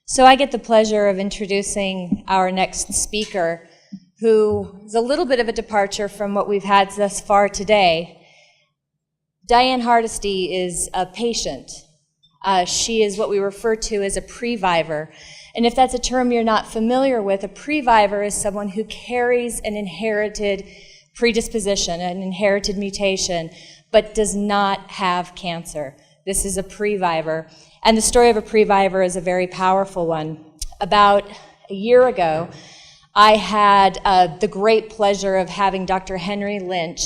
So I get the pleasure of introducing our next speaker, who is a little bit of a departure from what we've had thus far today. Diane Hardesty is a patient. She is what we refer to as a pre-viver. And if that's a term you're not familiar with, a pre-viver is someone who carries an inherited predisposition, an inherited mutation, but does not have cancer. This is a pre-viver. And the story of a pre-viver is a very powerful one. About a year ago, I had the great pleasure of having Dr. Henry Lynch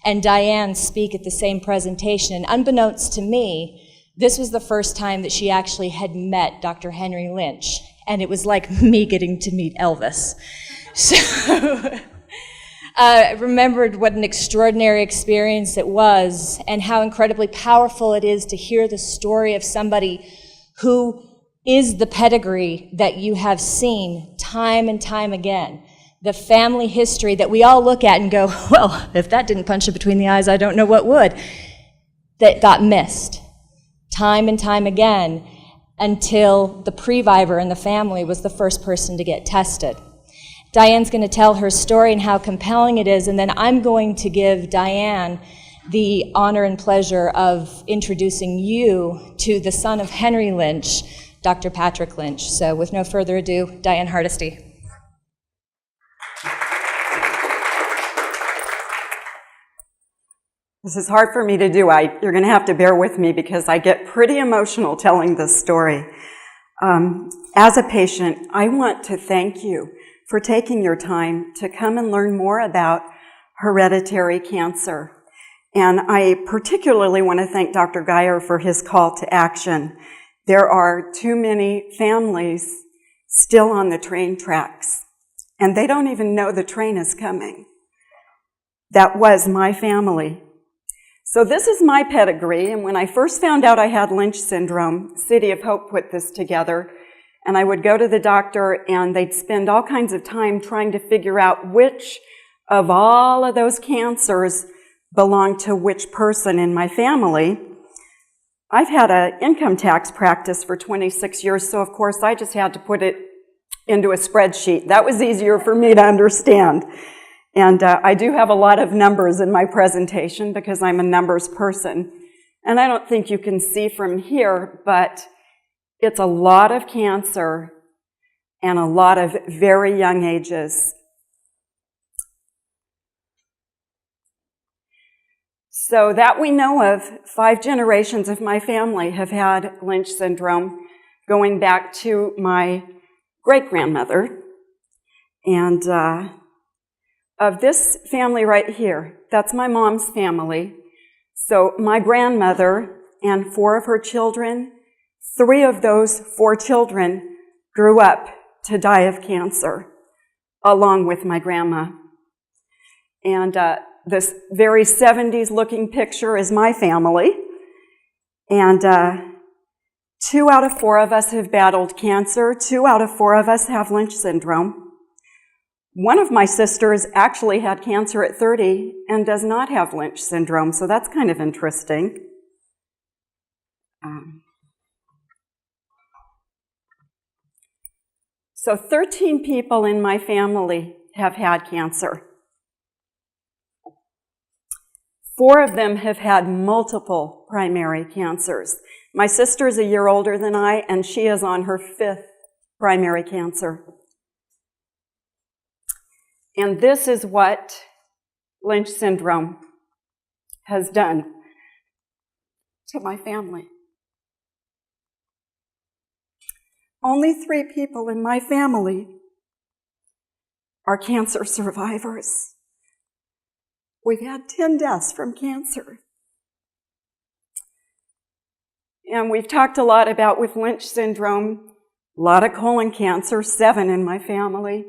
and Diane speak at the same presentation. And unbeknownst to me, this was the first time that she actually had met Dr. Henry Lynch. And it was like me getting to meet Elvis. So I remembered what an extraordinary experience it was and how incredibly powerful it is to hear the story of somebody who is the pedigree that you have seen time and time again. The family history that we all look at and go, well, if that didn't punch it between the eyes, I don't know what would. That got missed time and time again until the pre-viver in the family was the first person to get tested. Diane's going to tell her story and how compelling it is, and then I'm going to give Diane the honor and pleasure of introducing you to the son of Henry Lynch, Dr. Patrick Lynch. So with no further ado, Diane Hardesty. This is hard for me to do. You're going to have to bear with me because I get pretty emotional telling this story. As a patient, I want to thank you for taking your time to come and learn more about hereditary cancer. And I particularly want to thank Dr. Geyer for his call to action. There are too many families still on the train tracks, and they don't even know the train is coming. That was my family. So this is my pedigree, and when I first found out I had Lynch syndrome, City of Hope put this together, and I would go to the doctor and they'd spend all kinds of time trying to figure out which of all of those cancers belonged to which person in my family. I've had an income tax practice for 26 years, so of course I just had to put it into a spreadsheet. That was easier for me to understand. And I do have a lot of numbers in my presentation because I'm a numbers person. And I don't think you can see from here, but it's a lot of cancer and a lot of very young ages. So that we know of, 5 generations of my family have had Lynch syndrome, going back to my great-grandmother. And of this family right here, that's my mom's family. So my grandmother and 4 of her children, 3 of those 4 children grew up to die of cancer, along with my grandma. And this very 70s-looking picture is my family. And 2 out of 4 of us have battled cancer. 2 out of 4 of us have Lynch syndrome. One of my sisters actually had cancer at 30 and does not have Lynch syndrome, so that's kind of interesting. So 13 people in my family have had cancer. 4 of them have had multiple primary cancers. My sister's a year older than I, and she is on her 5th primary cancer. And this is what Lynch syndrome has done to my family. Only 3 people in my family are cancer survivors. We've had 10 deaths from cancer. And we've talked a lot about with Lynch syndrome, a lot of colon cancer, 7 in my family.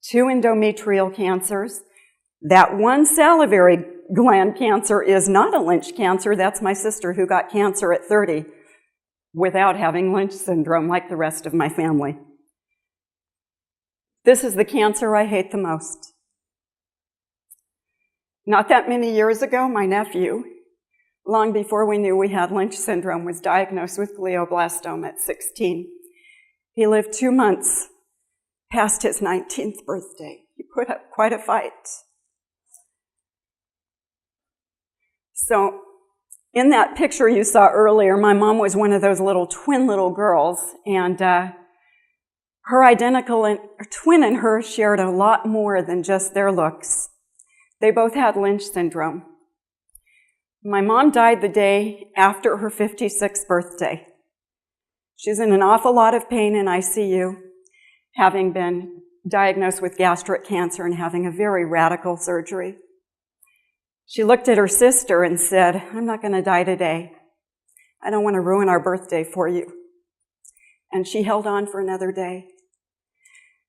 2 endometrial cancers. That 1 salivary gland cancer is not a Lynch cancer. That's my sister who got cancer at 30 without having Lynch syndrome like the rest of my family. This is the cancer I hate the most. Not that many years ago, my nephew, long before we knew we had Lynch syndrome, was diagnosed with glioblastoma at 16. He lived 2 months past his 19th birthday. He put up quite a fight. So, in that picture you saw earlier, my mom was one of those twin little girls, and her identical twin and her shared a lot more than just their looks. They both had Lynch syndrome. My mom died the day after her 56th birthday. She's in an awful lot of pain in ICU, having been diagnosed with gastric cancer and having a very radical surgery. She looked at her sister and said, "I'm not going to die today. I don't want to ruin our birthday for you." And she held on for another day.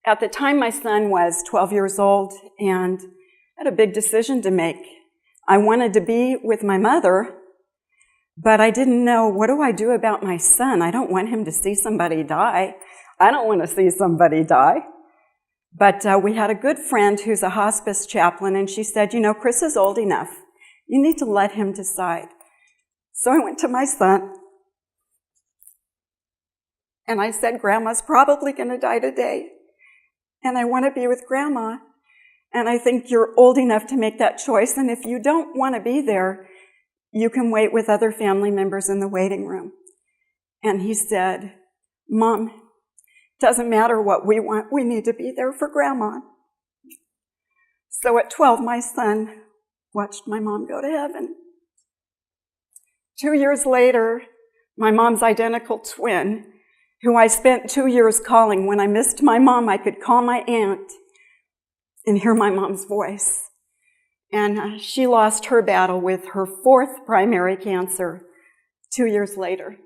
At the time, my son was 12 years old and had a big decision to make. I wanted to be with my mother, but I didn't know, what do I do about my son? I don't want him to see somebody die. I don't want to see somebody die. But we had a good friend who's a hospice chaplain, and she said, Chris is old enough. You need to let him decide. So I went to my son, and I said, Grandma's probably going to die today, and I want to be with Grandma, and I think you're old enough to make that choice, and if you don't want to be there, you can wait with other family members in the waiting room. And he said, Mom, doesn't matter what we want, we need to be there for Grandma. So at 12, my son watched my mom go to heaven. 2 years later, my mom's identical twin, who I spent 2 years calling, when I missed my mom, I could call my aunt and hear my mom's voice. And she lost her battle with her 4th primary cancer 2 years later.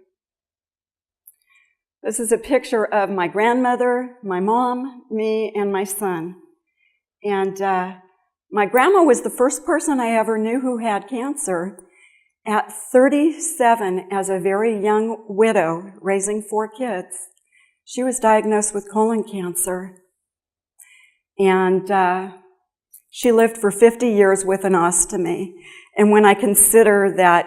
This is a picture of my grandmother, my mom, me, and my son. And my grandma was the first person I ever knew who had cancer. At 37, as a very young widow, raising 4 kids, she was diagnosed with colon cancer. And she lived for 50 years with an ostomy. And when I consider that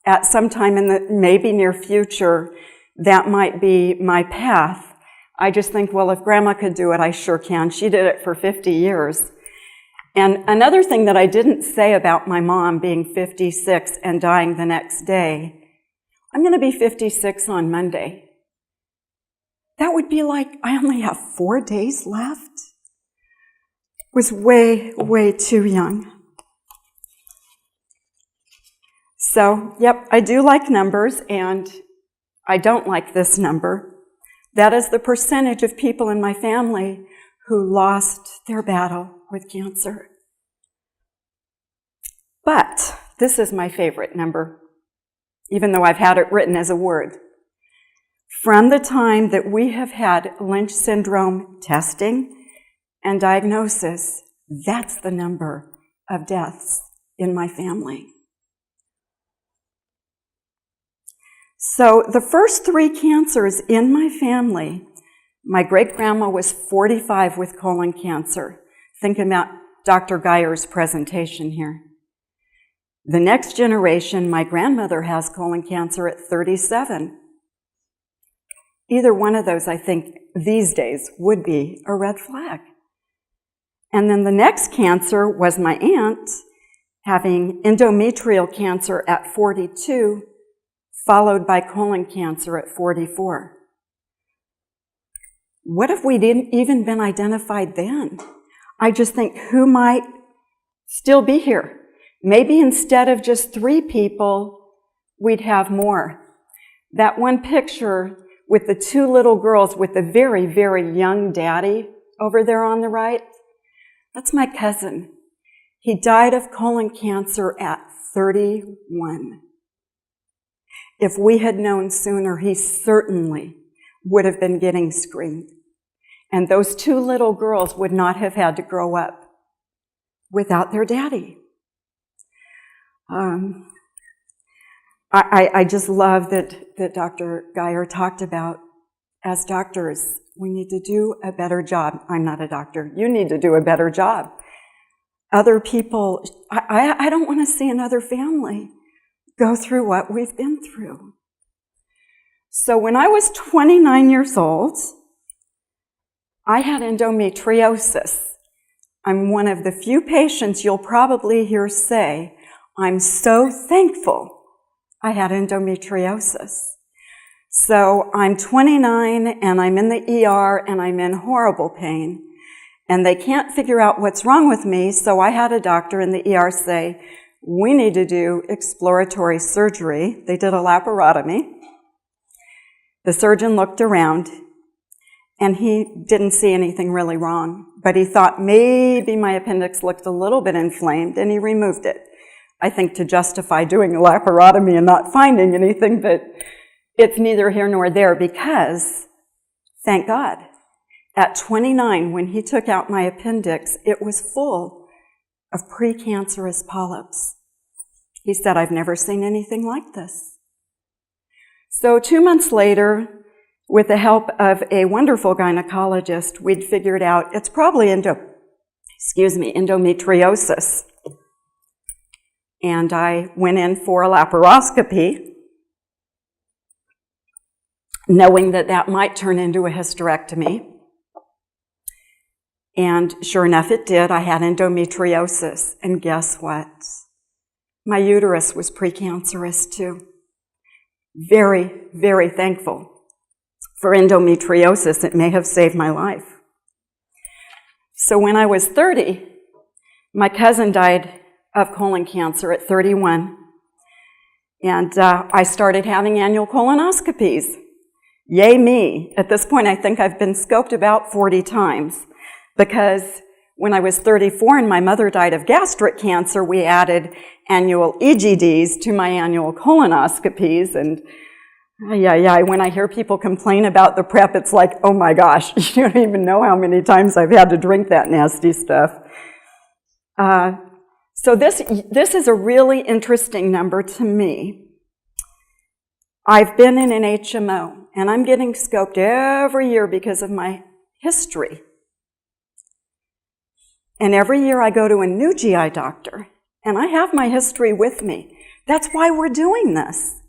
at some time in the maybe near future, that might be my path, I just think, well, if Grandma could do it, I sure can. She did it for 50 years. And another thing that I didn't say about my mom being 56 and dying the next day, I'm going to be 56 on Monday. That would be like, I only have 4 days left. Was way, way too young. So, yep, I do like numbers, and I don't like this number. That is the percentage of people in my family who lost their battle with cancer. But this is my favorite number, even though I've had it written as a word. From the time that we have had Lynch syndrome testing and diagnosis, that's the number of deaths in my family. So the first 3 cancers in my family, my great-grandma was 45 with colon cancer. Think about Dr. Geyer's presentation here. The next generation, my grandmother has colon cancer at 37. Either one of those, I think, these days would be a red flag. And then the next cancer was my aunt having endometrial cancer at 42, followed by colon cancer at 44. What if we didn't even been identified then? I just think, who might still be here? Maybe instead of just 3 people, we'd have more. That one picture with the 2 little girls with the very, very young daddy over there on the right, that's my cousin. He died of colon cancer at 31. If we had known sooner, he certainly would have been getting screened. And those 2 little girls would not have had to grow up without their daddy. I just love that Dr. Geyer talked about, as doctors, we need to do a better job. I'm not a doctor. You need to do a better job. Other people, I don't want to see another family go through what we've been through. So when I was 29 years old, I had endometriosis. I'm one of the few patients you'll probably hear say, I'm so thankful I had endometriosis. So I'm 29 and I'm in the ER and I'm in horrible pain. And they can't figure out what's wrong with me, so I had a doctor in the ER say, we need to do exploratory surgery. They did a laparotomy. The surgeon looked around, and he didn't see anything really wrong, but he thought maybe my appendix looked a little bit inflamed, and he removed it. I think to justify doing a laparotomy and not finding anything, but it's neither here nor there because, thank God, at 29, when he took out my appendix, it was full of precancerous polyps. He said, I've never seen anything like this. So 2 months later, with the help of a wonderful gynecologist, we'd figured out it's probably endometriosis. And I went in for a laparoscopy, knowing that that might turn into a hysterectomy. And sure enough, it did. I had endometriosis. And guess what? My uterus was precancerous too. Very, very thankful for endometriosis. It may have saved my life. So when I was 30, my cousin died of colon cancer at 31. And I started having annual colonoscopies. Yay me. At this point, I think I've been scoped about 40 times. Because when I was 34 and my mother died of gastric cancer, we added annual EGDs to my annual colonoscopies. And when I hear people complain about the prep, it's like, oh my gosh, you don't even know how many times I've had to drink that nasty stuff. So this is a really interesting number to me. I've been in an HMO, and I'm getting scoped every year because of my history. And every year I go to a new GI doctor, and I have my history with me. That's why we're doing this.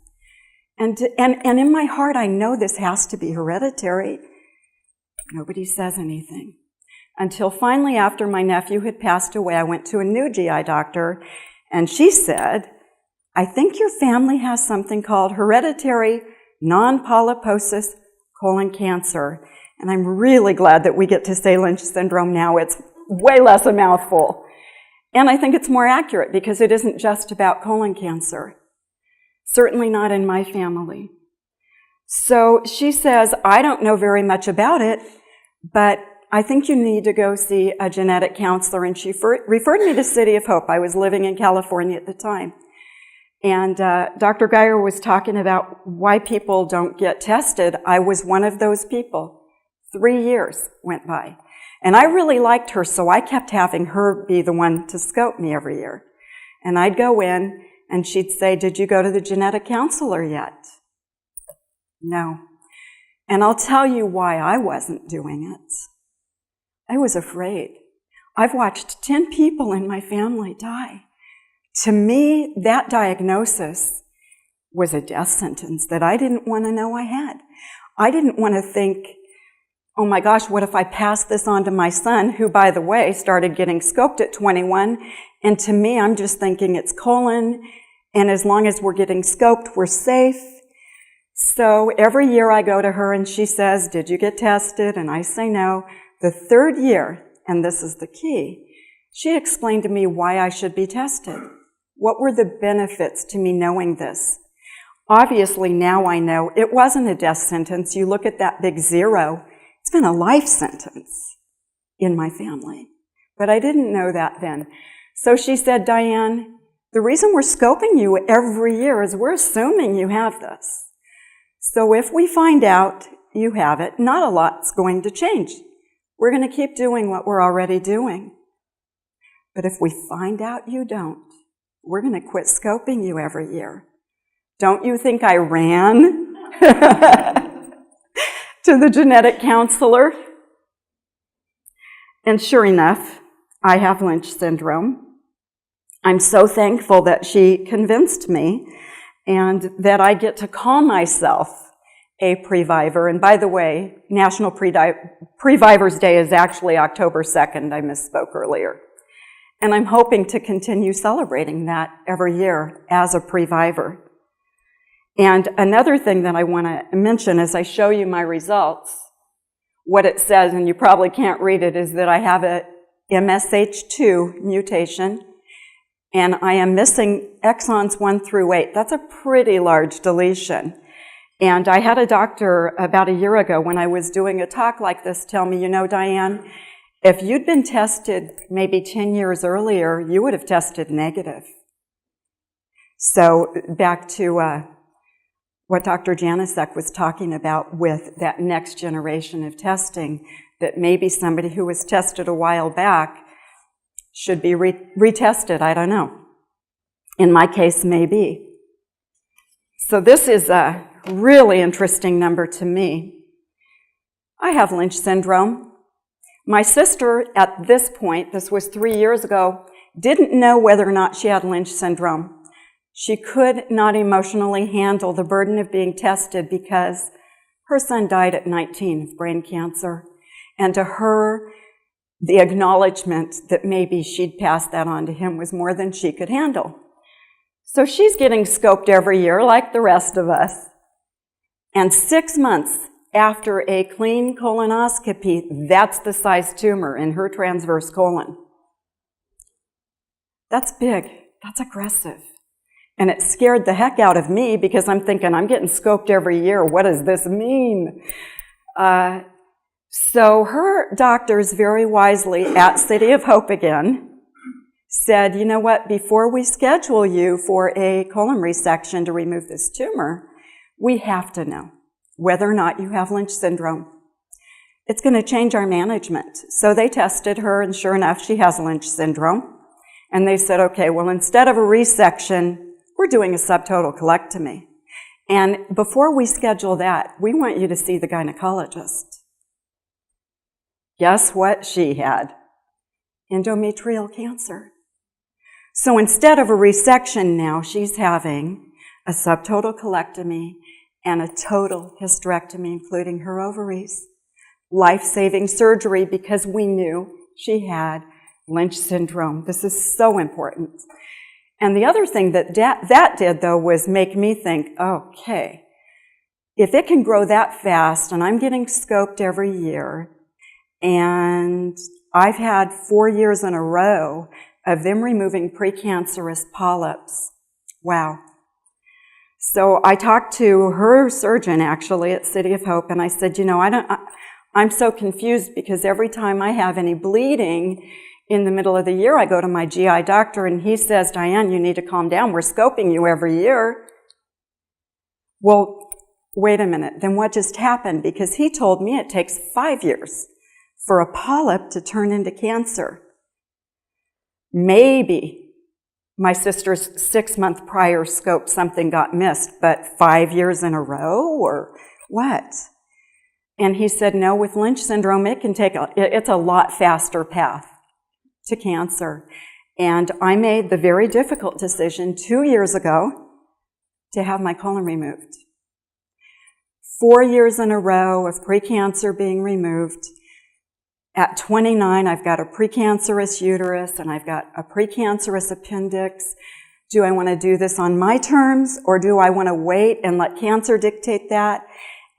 And in my heart, I know this has to be hereditary. Nobody says anything. Until finally, after my nephew had passed away, I went to a new GI doctor, and she said, I think your family has something called hereditary non-polyposis colon cancer. And I'm really glad that we get to say Lynch syndrome now. It's way less a mouthful. And I think it's more accurate because it isn't just about colon cancer. Certainly not in my family. So she says, I don't know very much about it, but I think you need to go see a genetic counselor. And she referred me to City of Hope. I was living in California at the time. And Dr. Geyer was talking about why people don't get tested. I was one of those people. 3 years went by. And I really liked her, so I kept having her be the one to scope me every year. And I'd go in, and she'd say, did you go to the genetic counselor yet? No. And I'll tell you why I wasn't doing it. I was afraid. I've watched 10 people in my family die. To me, that diagnosis was a death sentence that I didn't want to know I had. I didn't want to think, oh my gosh, what if I pass this on to my son, who, by the way, started getting scoped at 21, and to me, I'm just thinking it's colon, and as long as we're getting scoped, we're safe. So every year I go to her, and she says, did you get tested? And I say no. The third year, and this is the key, she explained to me why I should be tested. What were the benefits to me knowing this? Obviously, now I know it wasn't a death sentence. You look at that big 0. It's been a life sentence in my family. But I didn't know that then. So she said, Diane, the reason we're scoping you every year is we're assuming you have this. So if we find out you have it, not a lot's going to change. We're going to keep doing what we're already doing. But if we find out you don't, we're going to quit scoping you every year. Don't you think I ran to the genetic counselor? And sure enough, I have Lynch syndrome. I'm so thankful that she convinced me and that I get to call myself a pre-viver. And by the way, National Pre-Vivers Day is actually October 2nd. I misspoke earlier. And I'm hoping to continue celebrating that every year as a pre-viver. And another thing that I want to mention as I show you my results, what it says, and you probably can't read it, is that I have a MSH2 mutation, and I am missing exons 1 through 8. That's a pretty large deletion. And I had a doctor about a year ago when I was doing a talk like this tell me, you know, Diane, if you'd been tested maybe 10 years earlier, you would have tested negative. So back to what Dr. Janicek was talking about with that next generation of testing, that maybe somebody who was tested a while back should be retested. I don't know. In my case, maybe. So this is a really interesting number to me. I have Lynch syndrome. My sister, at this point, this was 3 years ago, didn't know whether or not she had Lynch syndrome. She could not emotionally handle the burden of being tested because her son died at 19 of brain cancer. And to her, the acknowledgement that maybe she'd pass that on to him was more than she could handle. So she's getting scoped every year like the rest of us. And 6 months after a clean colonoscopy, that's the size tumor in her transverse colon. That's big. That's aggressive. And it scared the heck out of me because I'm thinking, I'm getting scoped every year. What does this mean? So her doctors very wisely at City of Hope again said, you know what, before we schedule you for a colon resection to remove this tumor, we have to know whether or not you have Lynch syndrome. It's going to change our management. So they tested her, and sure enough, she has Lynch syndrome. And they said, okay, well, instead of a resection, we're doing a subtotal colectomy. And before we schedule that, we want you to see the gynecologist. Guess what she had? Endometrial cancer. So instead of a resection now, she's having a subtotal colectomy and a total hysterectomy, including her ovaries. Life-saving surgery because we knew she had Lynch syndrome. This is so important. And the other thing that did, though, was make me think, okay, if it can grow that fast, and I'm getting scoped every year, and I've had 4 years in a row of them removing precancerous polyps. Wow. So I talked to her surgeon, actually, at City of Hope, and I said, you know, I'm so confused because every time I have any bleeding in the middle of the year, I go to my GI doctor, and he says, Diane, you need to calm down. We're scoping you every year. Well, wait a minute. Then what just happened? Because he told me it takes 5 years for a polyp to turn into cancer. Maybe my sister's 6-month prior scope, something got missed, but 5 years in a row, or what? And he said, no, with Lynch syndrome, it's a lot faster path to cancer. And I made the very difficult decision 2 years ago to have my colon removed. 4 years in a row of precancer being removed. At 29, I've got a precancerous uterus and I've got a precancerous appendix. Do I want to do this on my terms, or do I want to wait and let cancer dictate that?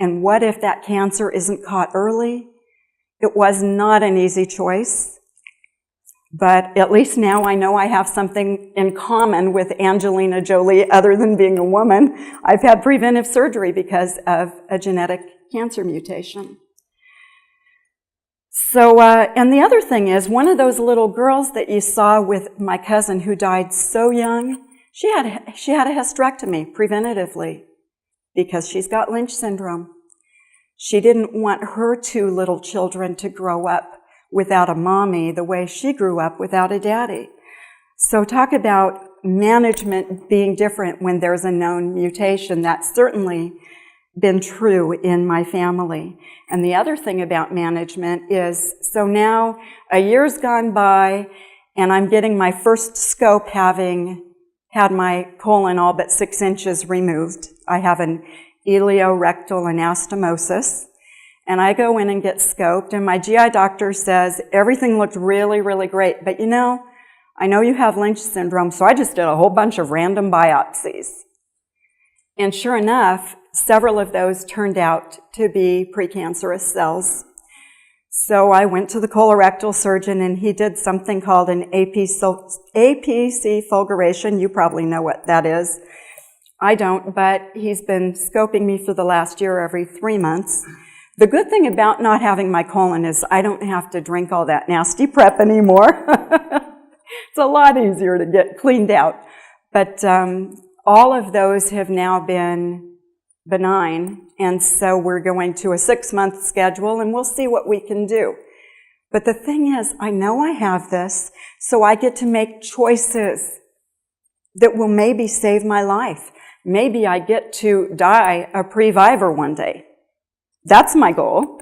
And what if that cancer isn't caught early? It was not an easy choice. But at least now I know I have something in common with Angelina Jolie other than being a woman. I've had preventive surgery because of a genetic cancer mutation. So, and the other thing is, one of those little girls that you saw with my cousin who died so young, she had a hysterectomy preventatively because she's got Lynch syndrome. She didn't want her 2 little children to grow up without a mommy the way she grew up without a daddy. So talk about management being different when there's a known mutation. That's certainly been true in my family. And the other thing about management is, so now a year's gone by and I'm getting my first scope having had my colon all but 6 inches removed. I have an ileorectal anastomosis. And I go in and get scoped, and my GI doctor says, everything looked really, really great. But I know you have Lynch syndrome, so I just did a whole bunch of random biopsies. And sure enough, several of those turned out to be precancerous cells. So I went to the colorectal surgeon, and he did something called an APC fulguration. You probably know what that is. I don't, but he's been scoping me for the last year every 3 months. The good thing about not having my colon is I don't have to drink all that nasty prep anymore. It's a lot easier to get cleaned out. But all of those have now been benign, and so we're going to a 6-month schedule, and we'll see what we can do. But the thing is, I know I have this, so I get to make choices that will maybe save my life. Maybe I get to die a pre-viver one day. That's my goal.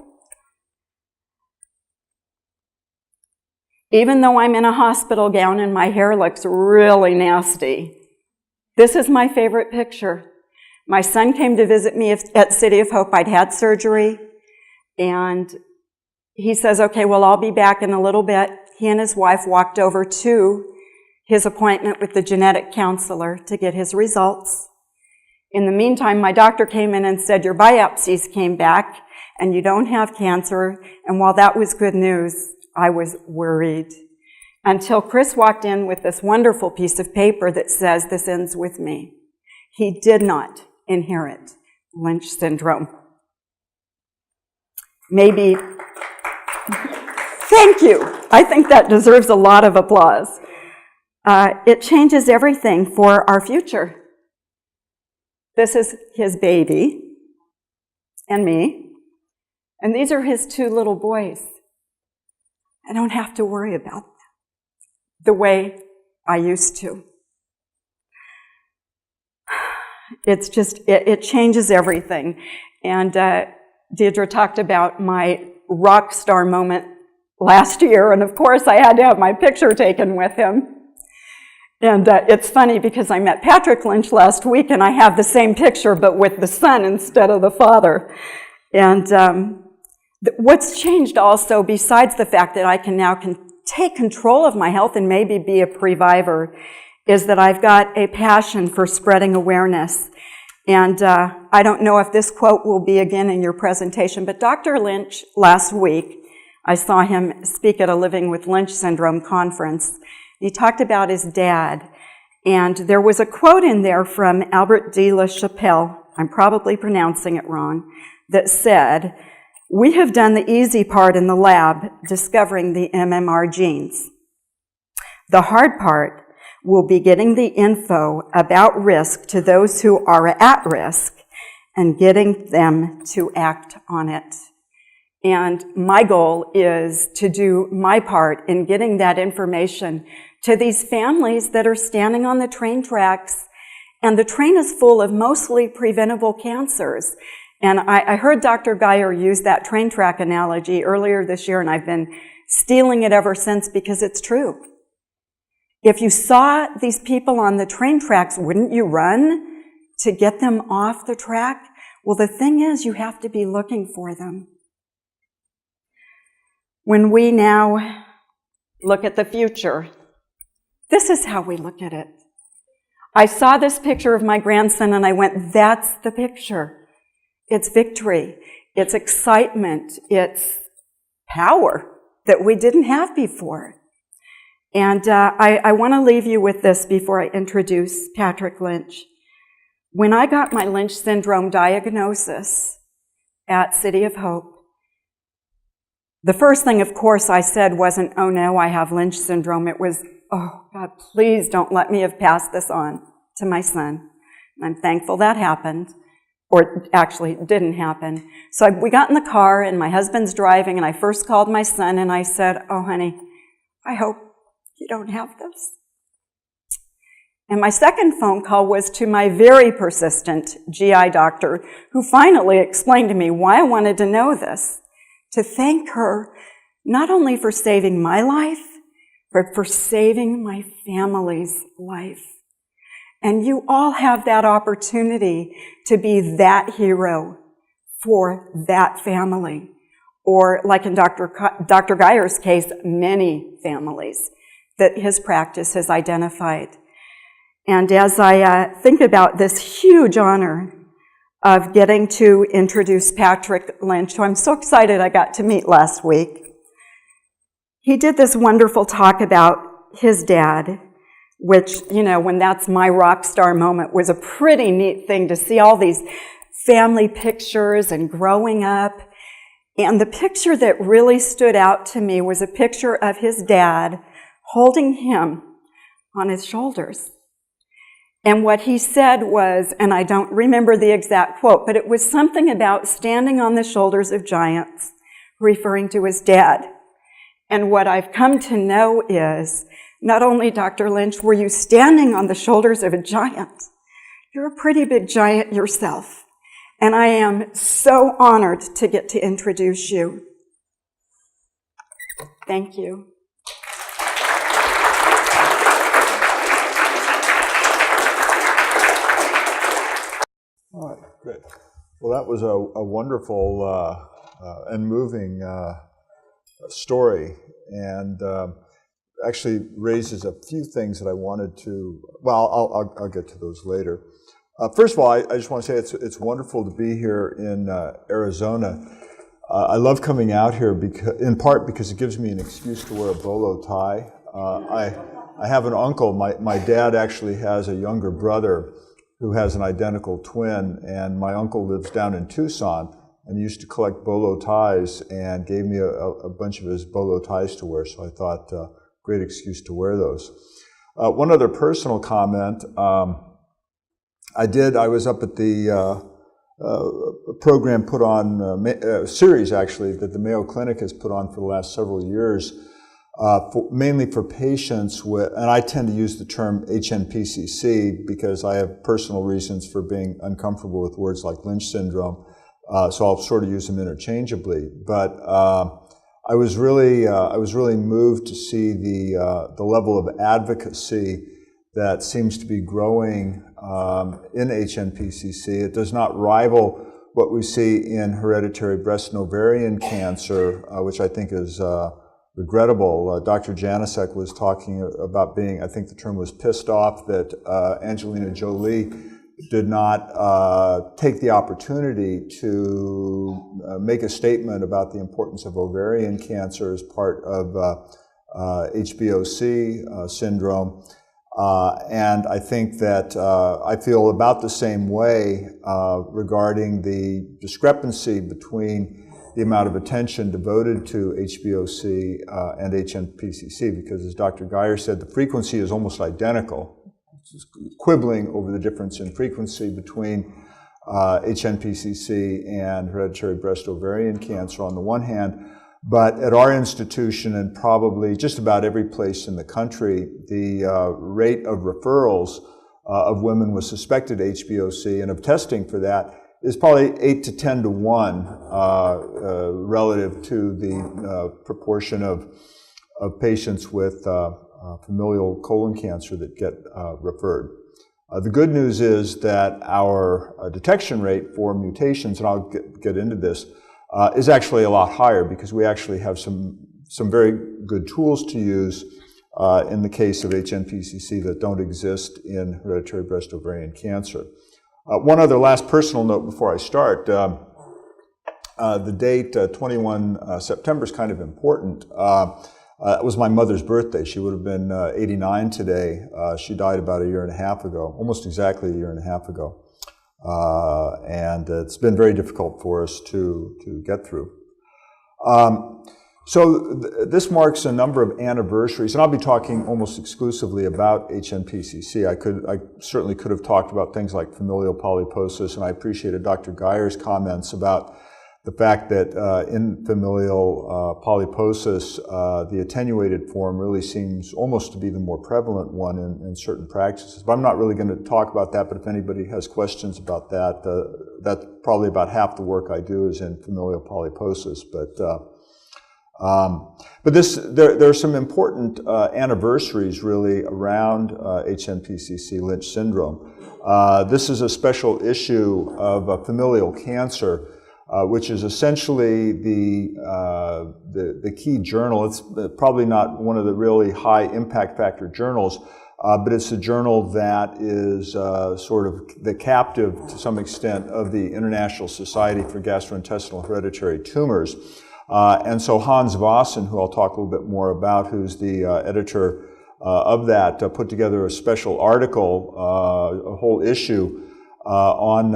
Even though I'm in a hospital gown and my hair looks really nasty, this is my favorite picture. My son came to visit me at City of Hope. I'd had surgery, and he says, okay, well, I'll be back in a little bit. He and his wife walked over to his appointment with the genetic counselor to get his results. In the meantime, my doctor came in and said, your biopsies came back, and you don't have cancer. And while that was good news, I was worried. Until Chris walked in with this wonderful piece of paper that says, this ends with me. He did not inherit Lynch syndrome. Maybe, thank you. I think that deserves a lot of applause. It changes everything for our future. This is his baby and me, and these are his 2 little boys. I don't have to worry about them the way I used to. It's just, it changes everything. And Deirdre talked about my rock star moment last year, and of course I had to have my picture taken with him. And it's funny because I met Patrick Lynch last week, and I have the same picture but with the son instead of the father. And what's changed also, besides the fact that I can now take control of my health and maybe be a pre-viver, is that I've got a passion for spreading awareness. And I don't know if this quote will be again in your presentation, but Dr. Lynch last week, I saw him speak at a Living with Lynch Syndrome conference. He talked about his dad, and there was a quote in there from Albert de la Chapelle, I'm probably pronouncing it wrong, that said, we have done the easy part in the lab, discovering the MMR genes. The hard part will be getting the info about risk to those who are at risk and getting them to act on it. And my goal is to do my part in getting that information to these families that are standing on the train tracks, and the train is full of mostly preventable cancers. And I heard Dr. Geyer use that train track analogy earlier this year, and I've been stealing it ever since because it's true. If you saw these people on the train tracks, wouldn't you run to get them off the track? Well, the thing is, you have to be looking for them. When we now look at the future, this is how we look at it. I saw this picture of my grandson and I went, that's the picture. It's victory. It's excitement. It's power that we didn't have before. And I want to leave you with this before I introduce Patrick Lynch. When I got my Lynch syndrome diagnosis at City of Hope, the first thing, of course, I said wasn't, oh no, I have Lynch syndrome. It was, oh God, please don't let me have passed this on to my son. And I'm thankful that happened, or actually it didn't happen. So we got in the car and my husband's driving and I first called my son and I said, oh honey, I hope you don't have this. And my second phone call was to my very persistent GI doctor, who finally explained to me why I wanted to know this, to thank her not only for saving my life, but for saving my family's life. And you all have that opportunity to be that hero for that family. Or like in Dr. Geyer's case, many families that his practice has identified. And as I think about this huge honor of getting to introduce Patrick Lynch, who I'm so excited I got to meet last week, he did this wonderful talk about his dad, which, you know, when that's my rock star moment, was a pretty neat thing to see all these family pictures and growing up. And the picture that really stood out to me was a picture of his dad holding him on his shoulders. And what he said was, and I don't remember the exact quote, but it was something about standing on the shoulders of giants, referring to his dad. And what I've come to know is, not only, Dr. Lynch, were you standing on the shoulders of a giant, you're a pretty big giant yourself. And I am so honored to get to introduce you. Thank you. All right, good. Well, that was a wonderful and moving story, and actually raises a few things that I wanted to, well, I'll get to those later. First of all, I just want to say it's wonderful to be here in Arizona. I love coming out here in part because it gives me an excuse to wear a bolo tie. I have an uncle, my dad actually has a younger brother who has an identical twin, and my uncle lives down in Tucson and used to collect bolo ties and gave me a bunch of his bolo ties to wear, so I thought, great excuse to wear those. One other personal comment, I was up at the program put on, series actually, that the Mayo Clinic has put on for the last several years, mainly for patients with, and I tend to use the term HNPCC because I have personal reasons for being uncomfortable with words like Lynch syndrome, so I'll sort of use them interchangeably. But I was really moved to see the level of advocacy that seems to be growing in HNPCC. It does not rival what we see in hereditary breast and ovarian cancer, which I think is regrettable. Dr. Janicek was talking about being, I think the term was pissed off that Angelina Jolie did not take the opportunity to make a statement about the importance of ovarian cancer as part of HBOC syndrome. And I think that I feel about the same way regarding the discrepancy between the amount of attention devoted to HBOC and HNPCC, because as Dr. Geyer said, the frequency is almost identical. It's just quibbling over the difference in frequency between HNPCC and hereditary breast ovarian cancer on the one hand, but at our institution and probably just about every place in the country, the rate of referrals of women with suspected HBOC and of testing for that is probably 8 to 10 to 1 relative to the proportion of patients with familial colon cancer that get referred. The good news is that our detection rate for mutations, and I'll get into this, is actually a lot higher because we actually have some very good tools to use in the case of HNPCC that don't exist in hereditary breast ovarian cancer. One other last personal note before I start. The date, 21 September, is kind of important. It was my mother's birthday. She would have been 89 today. She died about a year and a half ago, almost exactly a year and a half ago. And it's been very difficult for us to get through. So this marks a number of anniversaries, and I'll be talking almost exclusively about HNPCC. I certainly could have talked about things like familial polyposis, and I appreciated Dr. Geyer's comments about the fact that in familial polyposis, the attenuated form really seems almost to be the more prevalent one in certain practices. But I'm not really going to talk about that, but if anybody has questions about that, that's probably about half the work I do is in familial polyposis. But But there are some important anniversaries really around HNPCC, Lynch syndrome. This is a special issue of familial cancer, which is essentially the key journal. It's probably not one of the really high impact factor journals, but it's a journal that is sort of the captive to some extent of the International Society for Gastrointestinal Hereditary Tumors. And so Hans Vossen, who I'll talk a little bit more about, who's the editor of that, put together a special article, a whole issue on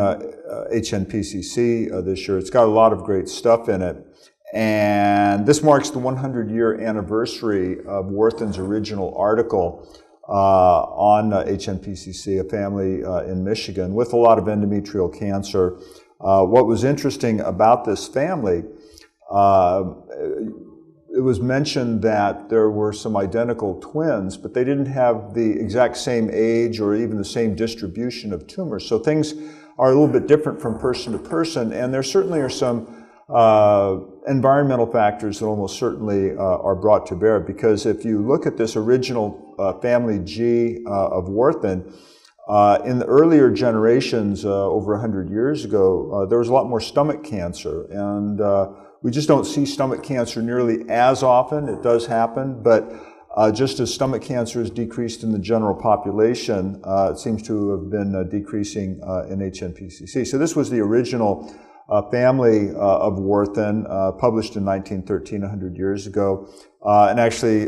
HNPCC this year. It's got a lot of great stuff in it. And this marks the 100-year anniversary of Worthen's original article on HNPCC, a family in Michigan with a lot of endometrial cancer. What was interesting about this family, it was mentioned that there were some identical twins, but they didn't have the exact same age or even the same distribution of tumors. So things are a little bit different from person to person, and there certainly are some environmental factors that almost certainly are brought to bear, because if you look at this original family G of Worthen, in the earlier generations, over 100 years ago, there was a lot more stomach cancer, and we just don't see stomach cancer nearly as often. It does happen, but just as stomach cancer has decreased in the general population, it seems to have been decreasing in HNPCC. So this was the original family of Worthen, published in 1913, 100 years ago. And actually,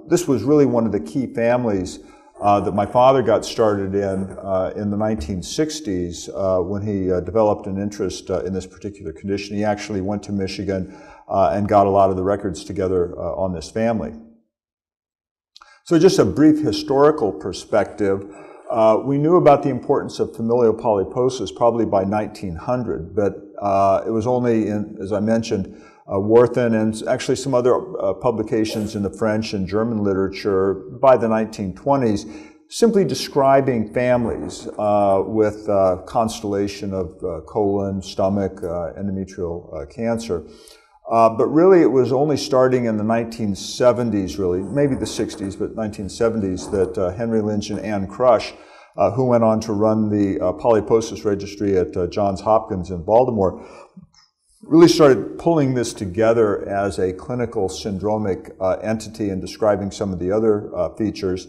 this was really one of the key families that my father got started in the 1960s when he developed an interest in this particular condition. He actually went to Michigan and got a lot of the records together on this family. So just a brief historical perspective. We knew about the importance of familial polyposis probably by 1900, but it was only in, as I mentioned, Worthen and actually some other publications in the French and German literature by the 1920s, simply describing families with constellation of colon, stomach, endometrial cancer. But really it was only starting in the 1970s, really, maybe the 60s, but 1970s, that Henry Lynch and Ann Crush, who went on to run the polyposis registry at Johns Hopkins in Baltimore, really started pulling this together as a clinical syndromic entity and describing some of the other features.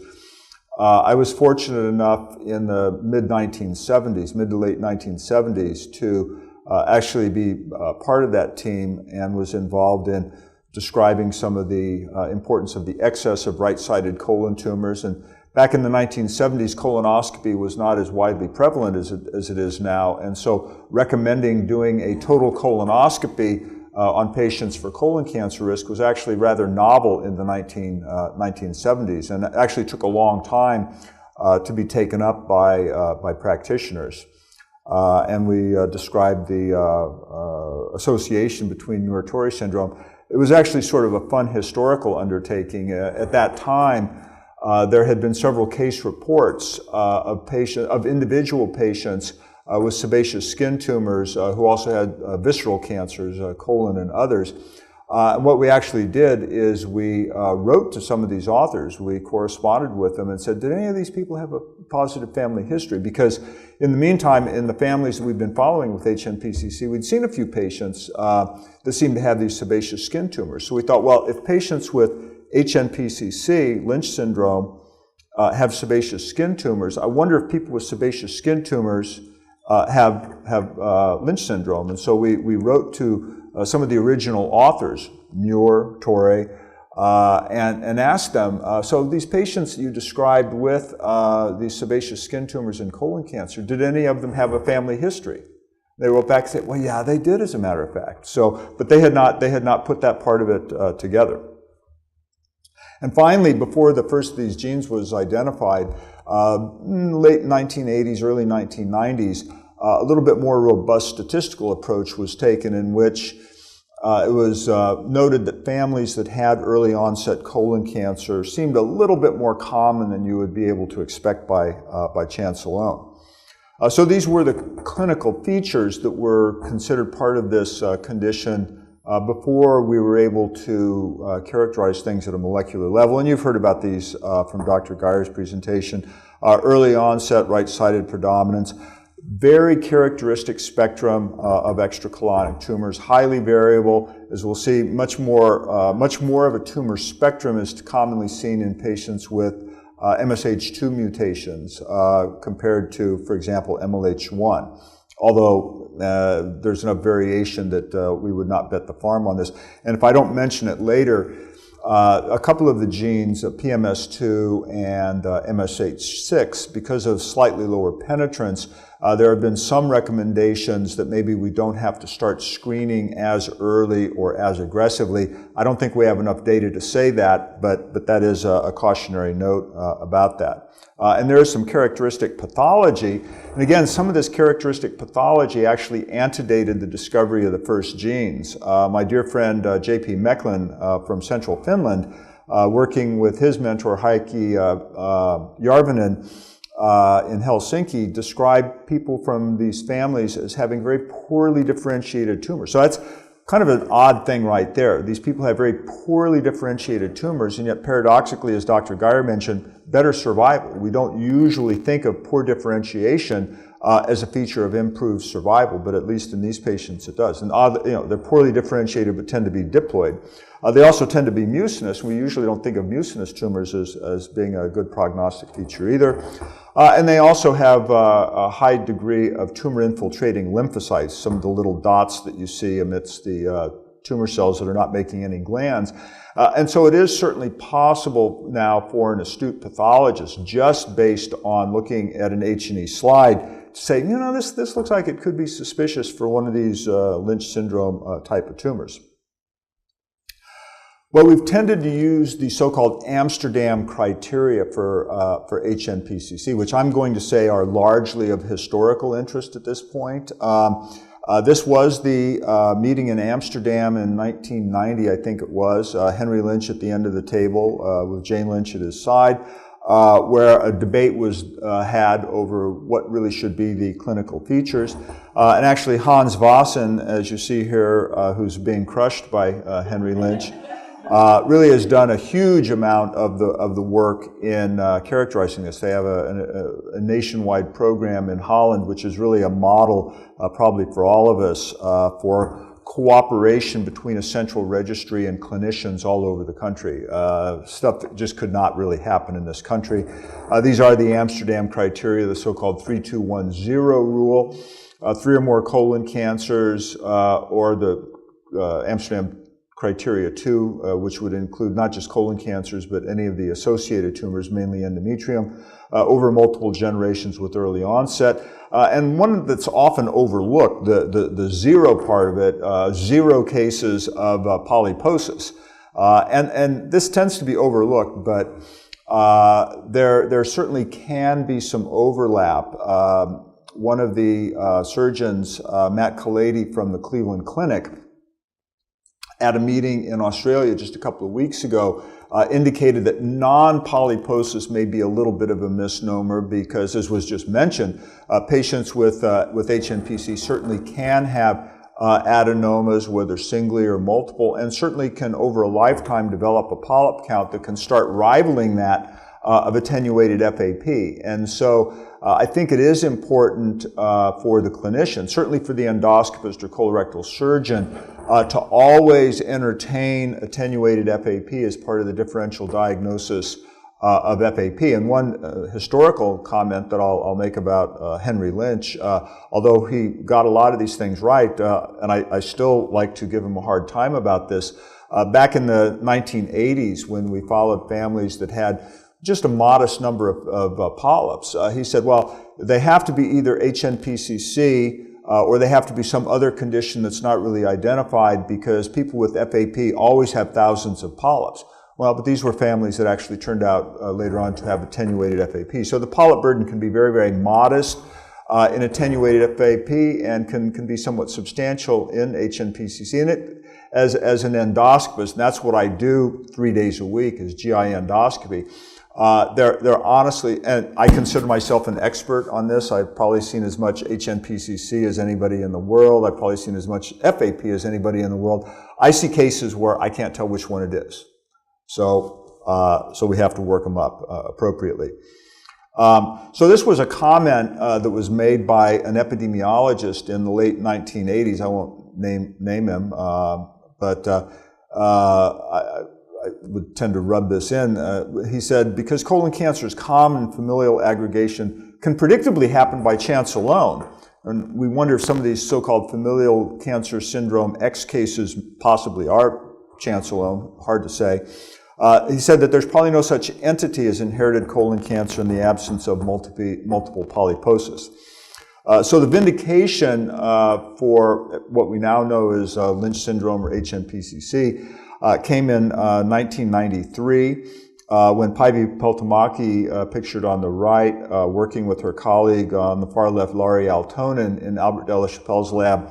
I was fortunate enough in the mid-1970s, mid to late 1970s, to actually be part of that team and was involved in describing some of the importance of the excess of right-sided colon tumors. And back in the 1970s, colonoscopy was not as widely prevalent as it is now, and so recommending doing a total colonoscopy on patients for colon cancer risk was actually rather novel in the 1970s, and it actually took a long time to be taken up by practitioners. And we described the association between Muir-Torre syndrome. It was actually sort of a fun historical undertaking. At that time, there had been several case reports of individual patients with sebaceous skin tumors who also had visceral cancers, colon and others. What we actually did is we wrote to some of these authors. We corresponded with them and said, did any of these people have a positive family history? Because in the meantime, in the families that we've been following with HNPCC, we'd seen a few patients that seemed to have these sebaceous skin tumors. So we thought, well, if patients with HNPCC, Lynch syndrome, have sebaceous skin tumors, I wonder if people with sebaceous skin tumors have Lynch syndrome. And so we wrote to some of the original authors, Muir, Torre, and asked them, so these patients you described with these sebaceous skin tumors and colon cancer, did any of them have a family history? They wrote back and said, well, yeah, they did, as a matter of fact. So, but they had not put that part of it together. And finally, before the first of these genes was identified, late 1980s, early 1990s, a little bit more robust statistical approach was taken, in which it was noted that families that had early onset colon cancer seemed a little bit more common than you would be able to expect by chance alone. So these were the clinical features that were considered part of this condition before we were able to characterize things at a molecular level. And you've heard about these from Dr. Geyer's presentation. Early onset, right-sided predominance, very characteristic spectrum of extracolonic tumors, highly variable. As we'll see, much more of a tumor spectrum is commonly seen in patients with MSH2 mutations compared to, for example, MLH1. Although there's enough variation that we would not bet the farm on this. And if I don't mention it later, a couple of the genes, PMS2 and MSH6, because of slightly lower penetrance, there have been some recommendations that maybe we don't have to start screening as early or as aggressively. I don't think we have enough data to say that, but that is a cautionary note about that. And there is some characteristic pathology. And again, some of this characteristic pathology actually antedated the discovery of the first genes. My dear friend J.P. Mecklin from Central Finland, working with his mentor Heikki Järvinen in Helsinki, described people from these families as having very poorly differentiated tumors. So that's kind of an odd thing right there. These people have very poorly differentiated tumors, and yet paradoxically, as Dr. Geyer mentioned, better survival. We don't usually think of poor differentiation as a feature of improved survival, but at least in these patients it does. And they're poorly differentiated but tend to be diploid. They also tend to be mucinous. We usually don't think of mucinous tumors as being a good prognostic feature either. And they also have a high degree of tumor-infiltrating lymphocytes, some of the little dots that you see amidst the tumor cells that are not making any glands. And so it is certainly possible now for an astute pathologist, just based on looking at an H&E slide, to say, you know, this looks like it could be suspicious for one of these Lynch syndrome type of tumors. Well, we've tended to use the so-called Amsterdam criteria for HNPCC, which I'm going to say are largely of historical interest at this point. This was the meeting in Amsterdam in 1990, I think it was. Henry Lynch at the end of the table with Jane Lynch at his side, where a debate was had over what really should be the clinical features. And actually Hans Vossen, as you see here, who's being crushed by Henry Lynch, really has done a huge amount of the work in characterizing this. They have a nationwide program in Holland, which is really a model probably for all of us for cooperation between a central registry and clinicians all over the country. Stuff that just could not really happen in this country. These are the Amsterdam criteria, the so-called 3210 rule. 3 or more colon cancers or the Amsterdam criteria 2, which would include not just colon cancers, but any of the associated tumors, mainly endometrium, over multiple generations with early onset. And one that's often overlooked, the 0 part of it, 0 cases of polyposis. And this tends to be overlooked, but there certainly can be some overlap. One of the surgeons, Matt Kalady from the Cleveland Clinic, at a meeting in Australia just a couple of weeks ago, indicated that non-polyposis may be a little bit of a misnomer because, as was just mentioned, patients with HNPC certainly can have adenomas, whether singly or multiple, and certainly can over a lifetime develop a polyp count that can start rivaling that of attenuated FAP. And so I think it is important for the clinician, certainly for the endoscopist or colorectal surgeon, to always entertain attenuated FAP as part of the differential diagnosis of FAP. And one historical comment that I'll make about Henry Lynch, although he got a lot of these things right, and I still like to give him a hard time about this, back in the 1980s when we followed families that had just a modest number of polyps, he said, well, they have to be either HNPCC or they have to be some other condition that's not really identified because people with FAP always have thousands of polyps. Well, but these were families that actually turned out later on to have attenuated FAP. So the polyp burden can be very, very modest in attenuated FAP and can be somewhat substantial in HNPCC. And it, as an endoscopist, and that's what I do 3 days a week is GI endoscopy. They're honestly, and I consider myself an expert on this. I've probably seen as much HNPCC as anybody in the world. I've probably seen as much FAP as anybody in the world. I see cases where I can't tell which one it is. So we have to work them up appropriately. So this was a comment that was made by an epidemiologist in the late 1980s. I won't name him, but I would tend to rub this in. He said, because colon cancer is common in familial aggregation, can predictably happen by chance alone. And we wonder if some of these so-called familial cancer syndrome X cases possibly are chance alone, hard to say. He said that there's probably no such entity as inherited colon cancer in the absence of multiple polyposis. So the vindication for what we now know as Lynch syndrome or HNPCC came in 1993 when Päivi Peltomäki, pictured on the right, working with her colleague on the far left, Lauri Aaltonen, in Albert de la Chapelle's lab,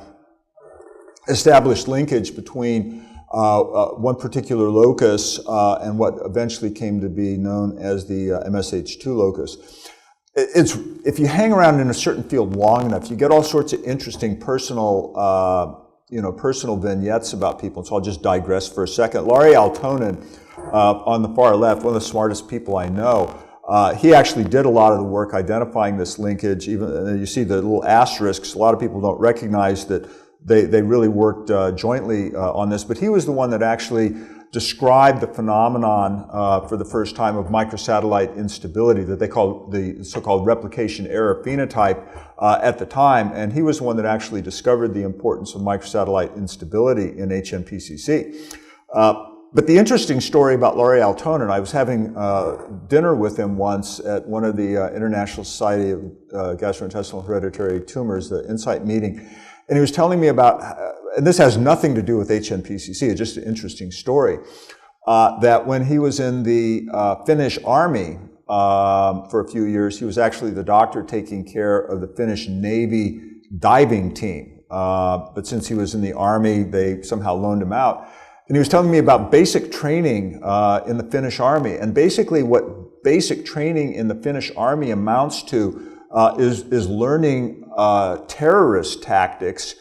established linkage between one particular locus and what eventually came to be known as the MSH2 locus. If you hang around in a certain field long enough, you get all sorts of interesting personal vignettes about people. So I'll just digress for a second. Lauri Aaltonen, on the far left, one of the smartest people I know, he actually did a lot of the work identifying this linkage. Even you see the little asterisks. A lot of people don't recognize that they really worked jointly on this, but he was the one that actually described the phenomenon for the first time of microsatellite instability that they called the so-called replication error phenotype at the time, and he was the one that actually discovered the importance of microsatellite instability in HNPCC. But the interesting story about Lauri Aaltonen, I was having dinner with him once at one of the International Society of Gastrointestinal Hereditary Tumors, the Insight meeting, and he was telling me about, and this has nothing to do with HNPCC, it's just an interesting story, that when he was in the Finnish army for a few years, he was actually the doctor taking care of the Finnish Navy diving team. But since he was in the army, they somehow loaned him out. And he was telling me about basic training in the Finnish army. And basically what basic training in the Finnish army amounts to is learning terrorist tactics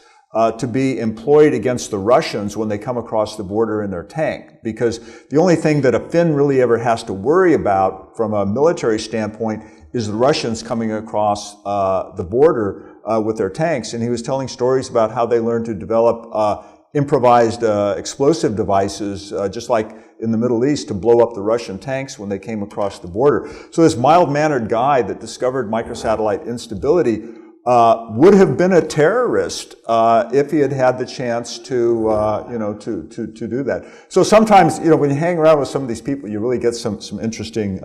to be employed against the Russians when they come across the border in their tank. Because the only thing that a Finn really ever has to worry about from a military standpoint is the Russians coming across the border with their tanks. And he was telling stories about how they learned to develop improvised explosive devices, just like in the Middle East, to blow up the Russian tanks when they came across the border. So this mild-mannered guy that discovered microsatellite instability would have been a terrorist if he had had the chance to do that. So sometimes, when you hang around with some of these people, you really get some interesting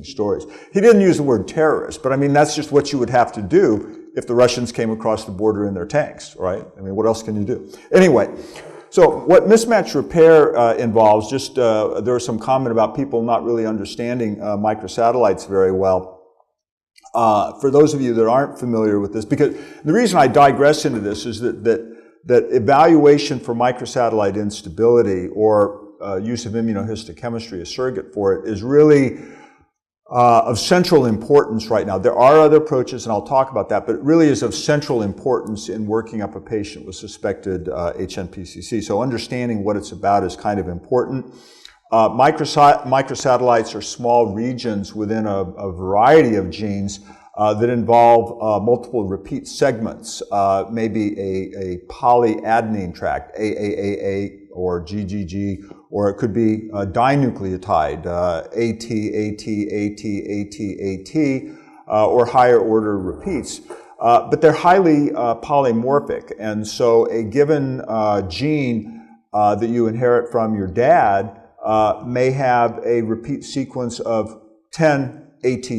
stories. He didn't use the word terrorist, but I mean that's just what you would have to do if the Russians came across the border in their tanks, right? I mean, what else can you do? Anyway, so what mismatch repair involves, just there was some comment about people not really understanding microsatellites very well. For those of you that aren't familiar with this, because the reason I digress into this is that evaluation for microsatellite instability or use of immunohistochemistry, a surrogate for it, is really of central importance right now. There are other approaches, and I'll talk about that, but it really is of central importance in working up a patient with suspected HNPCC. So understanding what it's about is kind of important. Microsatellites are small regions within a variety of genes that involve multiple repeat segments, maybe a polyadenine tract, AAAA or GGG, or it could be a dinucleotide, AT, or higher order repeats. But they're highly polymorphic, and so a given gene that you inherit from your dad may have a repeat sequence of 10 AT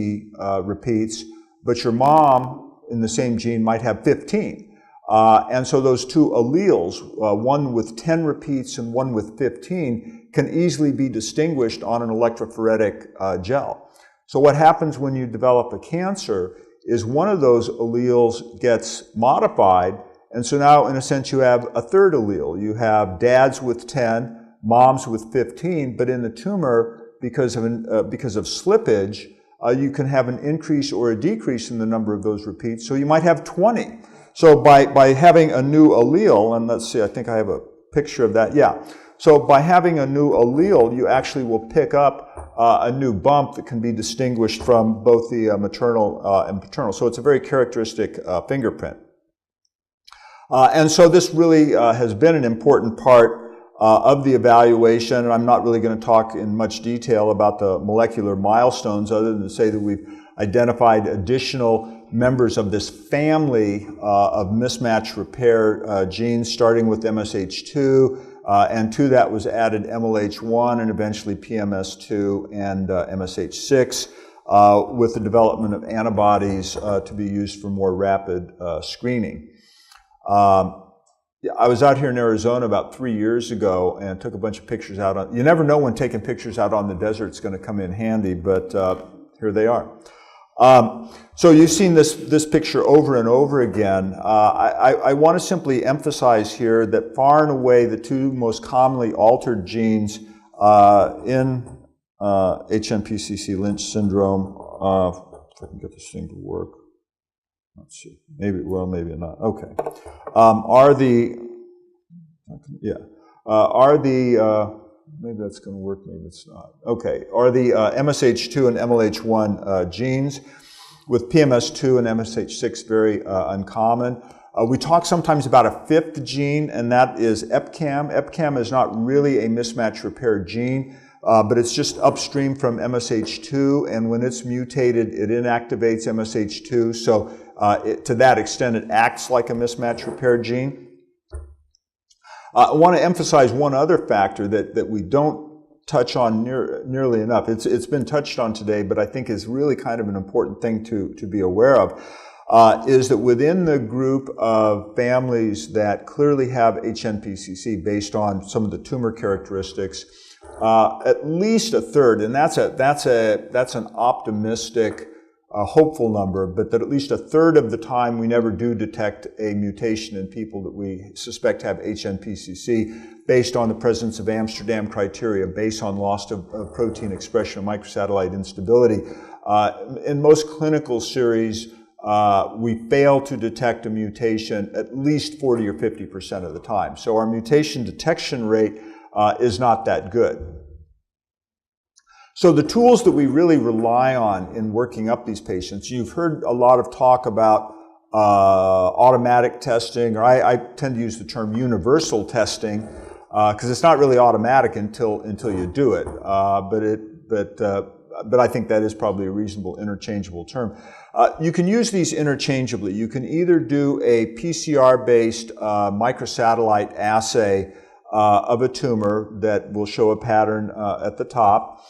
repeats, but your mom in the same gene might have 15. And so those two alleles, one with 10 repeats and one with 15, can easily be distinguished on an electrophoretic gel. So what happens when you develop a cancer is one of those alleles gets modified, and so now in a sense you have a third allele. You have dads with 10, moms with 15, but in the tumor, because of slippage, you can have an increase or a decrease in the number of those repeats. So you might have 20. So by having a new allele, and let's see, I think I have a picture of that? Yeah. So by having a new allele, you actually will pick up a new bump that can be distinguished from both the maternal and paternal. So it's a very characteristic fingerprint. And so this really has been an important part of the evaluation, and I'm not really going to talk in much detail about the molecular milestones other than to say that we've identified additional members of this family of mismatch repair genes, starting with MSH2, and to that was added MLH1 and eventually PMS2 and MSH6, with the development of antibodies to be used for more rapid screening. I was out here in Arizona about 3 years ago and took a bunch of pictures out on, you never know when taking pictures out on the desert is going to come in handy, but here they are. So you've seen this picture over and over again. I want to simply emphasize here that far and away the two most commonly altered genes in HNPCC Lynch syndrome, if I can get this thing to work. Let's see. Maybe it will, maybe not. Okay. Maybe that's going to work, maybe it's not. Okay. Are the MSH2 and MLH1 genes, with PMS2 and MSH6 very uncommon. We talk sometimes about a fifth gene, and that is EpCAM. EpCAM is not really a mismatch repair gene, but it's just upstream from MSH2, and when it's mutated, it inactivates MSH2, so to that extent, it acts like a mismatch repair gene. I want to emphasize one other factor that we don't touch on nearly enough. It's been touched on today, but I think is really kind of an important thing to be aware of, is that within the group of families that clearly have HNPCC based on some of the tumor characteristics, at least a third, and that's an optimistic, hopeful number, but that at least a third of the time we never do detect a mutation in people that we suspect have HNPCC based on the presence of Amsterdam criteria, based on loss of protein expression of microsatellite instability. In most clinical series, we fail to detect a mutation at least 40 or 50% of the time. So our mutation detection rate is not that good. So the tools that we really rely on in working up these patients, you've heard a lot of talk about automatic testing, or I tend to use the term universal testing, because it's not really automatic until you do it. But I think that is probably a reasonable interchangeable term. You can use these interchangeably. You can either do a PCR-based microsatellite assay of a tumor that will show a pattern at the top.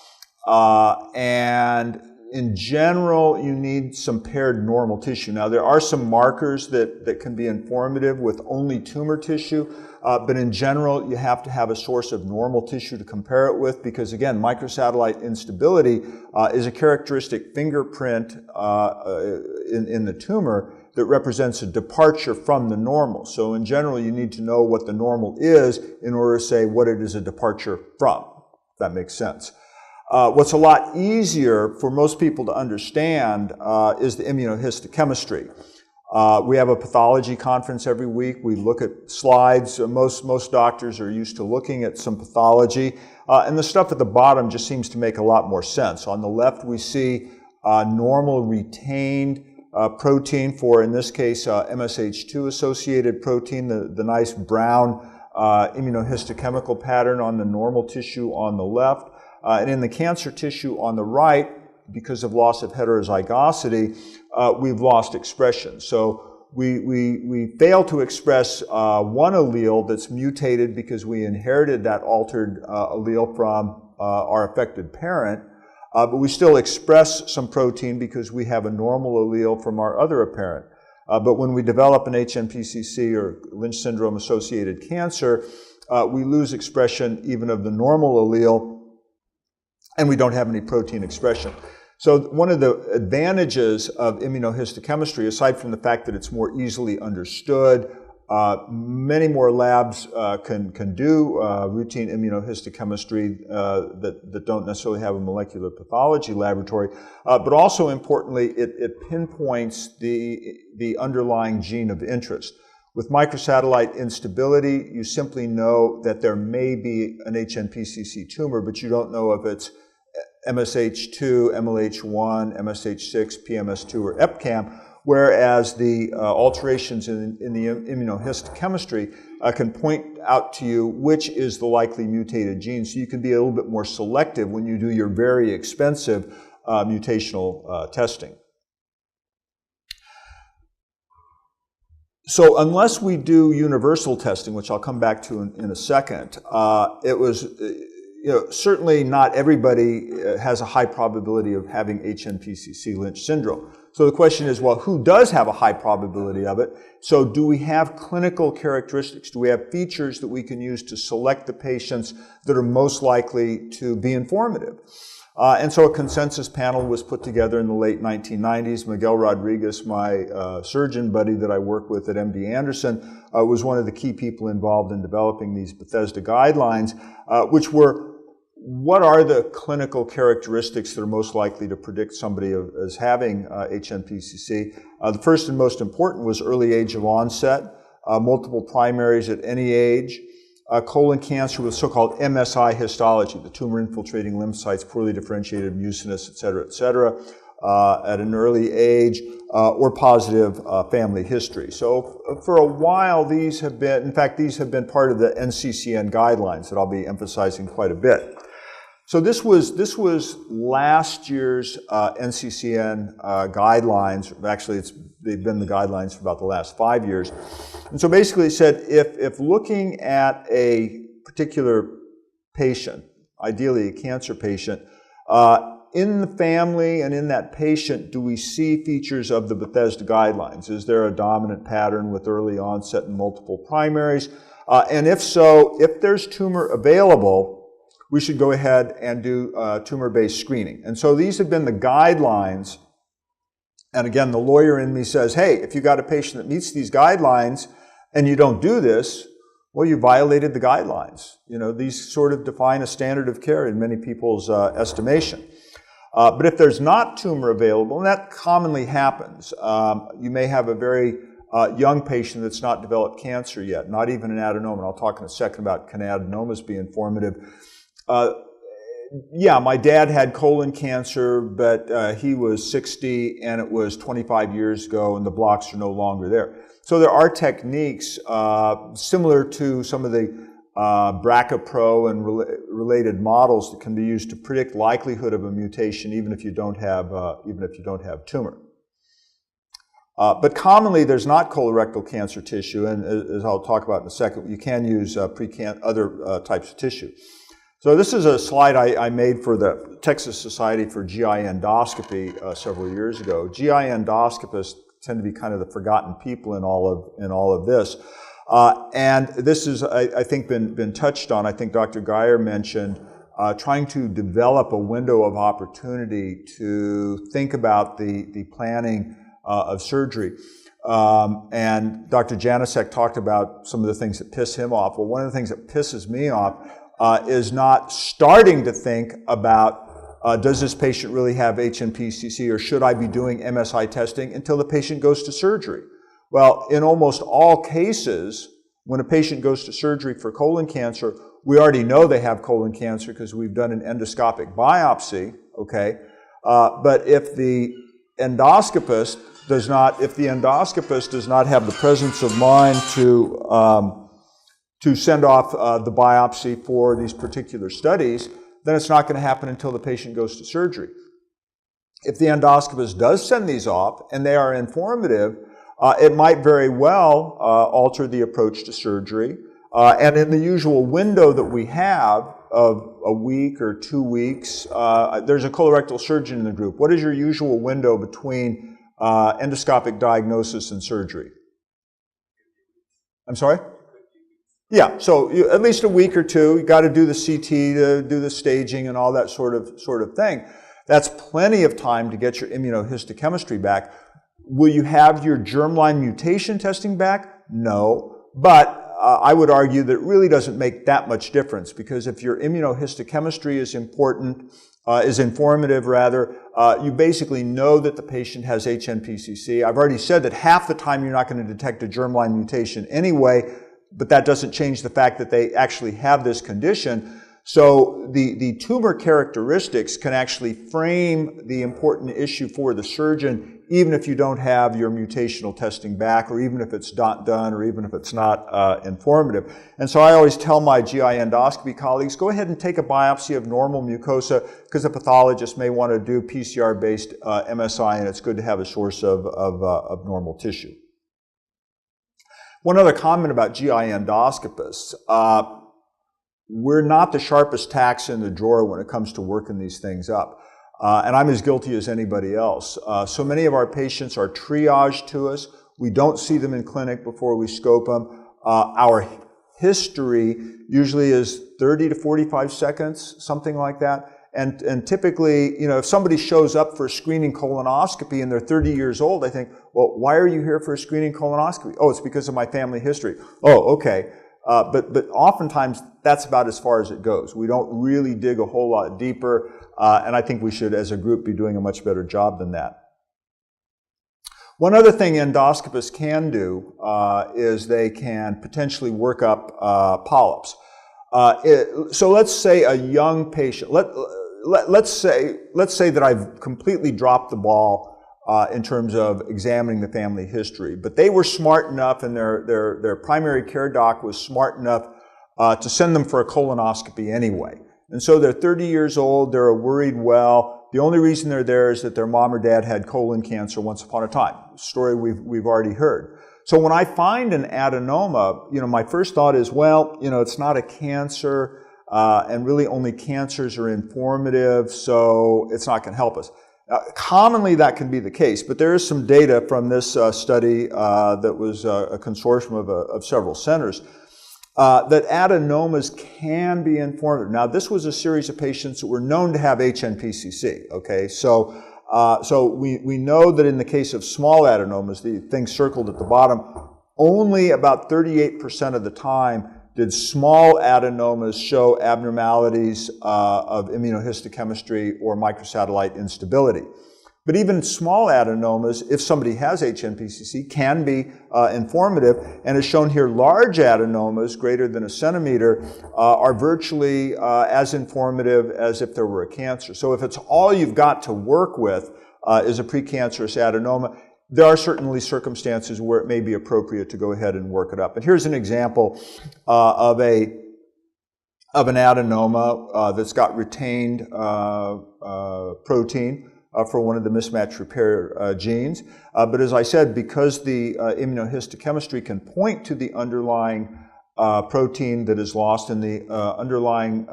And in general, you need some paired normal tissue. Now, there are some markers that can be informative with only tumor tissue, but in general, you have to have a source of normal tissue to compare it with because, again, microsatellite instability is a characteristic fingerprint in the tumor that represents a departure from the normal. So in general, you need to know what the normal is in order to say what it is a departure from, if that makes sense. What's a lot easier for most people to understand is the immunohistochemistry. We have a pathology conference every week. We look at slides. Most doctors are used to looking at some pathology. And the stuff at the bottom just seems to make a lot more sense. On the left, we see normal retained protein for, in this case, MSH2-associated protein, the nice brown immunohistochemical pattern on the normal tissue on the left. And in the cancer tissue on the right, because of loss of heterozygosity, we've lost expression. So we fail to express one allele that's mutated because we inherited that altered allele from our affected parent, but we still express some protein because we have a normal allele from our other parent. But when we develop an HNPCC or Lynch syndrome-associated cancer, we lose expression even of the normal allele, and we don't have any protein expression. So one of the advantages of immunohistochemistry, aside from the fact that it's more easily understood, many more labs can do routine immunohistochemistry that don't necessarily have a molecular pathology laboratory, but also importantly, it pinpoints the underlying gene of interest. With microsatellite instability, you simply know that there may be an HNPCC tumor, but you don't know if it's MSH2, MLH1, MSH6, PMS2, or EpCAM, whereas the alterations in the immunohistochemistry can point out to you which is the likely mutated gene, so you can be a little bit more selective when you do your very expensive mutational testing. So unless we do universal testing, which I'll come back to in a second, it was certainly not everybody has a high probability of having HNPCC Lynch syndrome. So the question is, well, who does have a high probability of it? So do we have clinical characteristics? Do we have features that we can use to select the patients that are most likely to be informative? And so a consensus panel was put together in the late 1990s. Miguel Rodriguez, my surgeon buddy that I work with at MD Anderson, was one of the key people involved in developing these Bethesda guidelines, which were, what are the clinical characteristics that are most likely to predict somebody as having HNPCC? The first and most important was early age of onset, multiple primaries at any age, colon cancer with so-called MSI histology, the tumor-infiltrating lymphocytes, poorly differentiated mucinous, et cetera, at an early age, or positive family history. So for a while, these have been, in fact, these have been part of the NCCN guidelines that I'll be emphasizing quite a bit. So this was last year's NCCN guidelines. Actually, they've been the guidelines for about the last 5 years. And so basically it said if looking at a particular patient, ideally a cancer patient, in the family and in that patient, do we see features of the Bethesda guidelines? Is there a dominant pattern with early onset and multiple primaries? And if so, if there's tumor available, we should go ahead and do tumor-based screening. And so these have been the guidelines. And again, the lawyer in me says, hey, if you got a patient that meets these guidelines and you don't do this, well, you violated the guidelines. These sort of define a standard of care in many people's estimation. But if there's not tumor available, and that commonly happens, you may have a very young patient that's not developed cancer yet, not even an adenoma. And I'll talk in a second about can adenomas be informative. Yeah, my dad had colon cancer, but he was 60 and it was 25 years ago and the blocks are no longer there. So there are techniques similar to some of the BRCA-Pro and related models that can be used to predict likelihood of a mutation even if you don't have tumor. But commonly there's not colorectal cancer tissue, and as I'll talk about in a second, you can use other types of tissue. So this is a slide I made for the Texas Society for GI Endoscopy several years ago. GI endoscopists tend to be kind of the forgotten people in all of this. And this is, I think, been touched on. I think Dr. Geyer mentioned trying to develop a window of opportunity to think about the planning of surgery. And Dr. Janasek talked about some of the things that piss him off. Well, one of the things that pisses me off is not starting to think about does this patient really have HNPCC or should I be doing MSI testing until the patient goes to surgery. Well, in almost all cases, when a patient goes to surgery for colon cancer, we already know they have colon cancer because we've done an endoscopic biopsy, okay? But if the endoscopist does not have the presence of mind to send off the biopsy for these particular studies, then it's not going to happen until the patient goes to surgery. If the endoscopist does send these off and they are informative, it might very well alter the approach to surgery. And in the usual window that we have of a week or 2 weeks, there's a colorectal surgeon in the group. What is your usual window between endoscopic diagnosis and surgery? I'm sorry? Yeah, so at least a week or two. You got to do the CT, to do the staging and all that sort of thing. That's plenty of time to get your immunohistochemistry back. Will you have your germline mutation testing back? No, but I would argue that it really doesn't make that much difference, because if your immunohistochemistry is important is informative rather. You basically know that the patient has HNPCC. I've already said that half the time you're not going to detect a germline mutation anyway, but that doesn't change the fact that they actually have this condition. So the tumor characteristics can actually frame the important issue for the surgeon, even if you don't have your mutational testing back, or even if it's not done, or even if it's not informative. And so I always tell my GI endoscopy colleagues, go ahead and take a biopsy of normal mucosa, because a pathologist may want to do PCR-based MSI, and it's good to have a source of normal tissue. One other comment about GI endoscopists. We're not the sharpest tacks in the drawer when it comes to working these things up. And I'm as guilty as anybody else. So many of our patients are triaged to us. We don't see them in clinic before we scope them. Our history usually is 30 to 45 seconds, something like that. And typically, you know, if somebody shows up for a screening colonoscopy and they're 30 years old, I think, well, why are you here for a screening colonoscopy? Oh, it's because of my family history. Oh, okay. But oftentimes that's about as far as it goes. We don't really dig a whole lot deeper, and I think we should, as a group, be doing a much better job than that. One other thing endoscopists can do is they can potentially work up polyps. So let's say a young patient. Let's say that I've completely dropped the ball in terms of examining the family history. But they were smart enough, and their primary care doc was smart enough to send them for a colonoscopy anyway. And so they're 30 years old, they're a worried well. The only reason they're there is that their mom or dad had colon cancer once upon a time. A story we've already heard. So when I find an adenoma, you know, my first thought is, well, you know, it's not a cancer, and really only cancers are informative, so it's not going to help us. Commonly that can be the case, but there is some data from this study that was a consortium of several centers that adenomas can be informative. Now, this was a series of patients that were known to have HNPCC, okay? So we know that in the case of small adenomas, the thing circled at the bottom, only about 38% of the time did small adenomas show abnormalities of immunohistochemistry or microsatellite instability. But even small adenomas, if somebody has HNPCC, can be informative. And as shown here, large adenomas greater than 1 centimeter are virtually as informative as if there were a cancer. So if it's all you've got to work with is a precancerous adenoma, there are certainly circumstances where it may be appropriate to go ahead and work it up. And here's an example of an adenoma that's got retained protein for one of the mismatch repair genes. But as I said, because the immunohistochemistry can point to the underlying protein that is lost in the underlying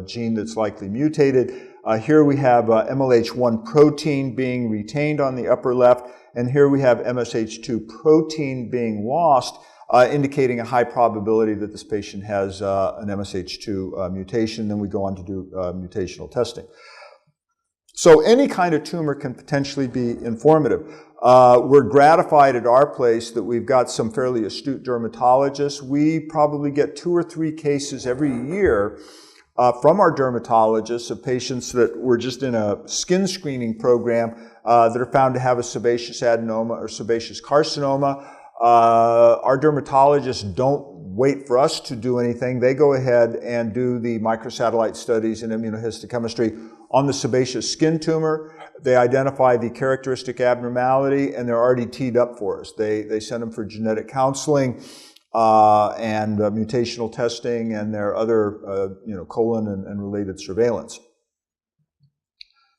gene that's likely mutated, here we have MLH1 protein being retained on the upper left, and here we have MSH2 protein being lost, indicating a high probability that this patient has an MSH2 mutation. Then we go on to do mutational testing. So any kind of tumor can potentially be informative. We're gratified at our place that we've got some fairly astute dermatologists. We probably get 2 or 3 cases every year from our dermatologists of patients that were just in a skin screening program that are found to have a sebaceous adenoma or sebaceous carcinoma. Our dermatologists don't wait for us to do anything. They go ahead and do the microsatellite studies in immunohistochemistry on the sebaceous skin tumor. They identify the characteristic abnormality, and they're already teed up for us. They send them for genetic counseling and mutational testing and their other colon and related surveillance.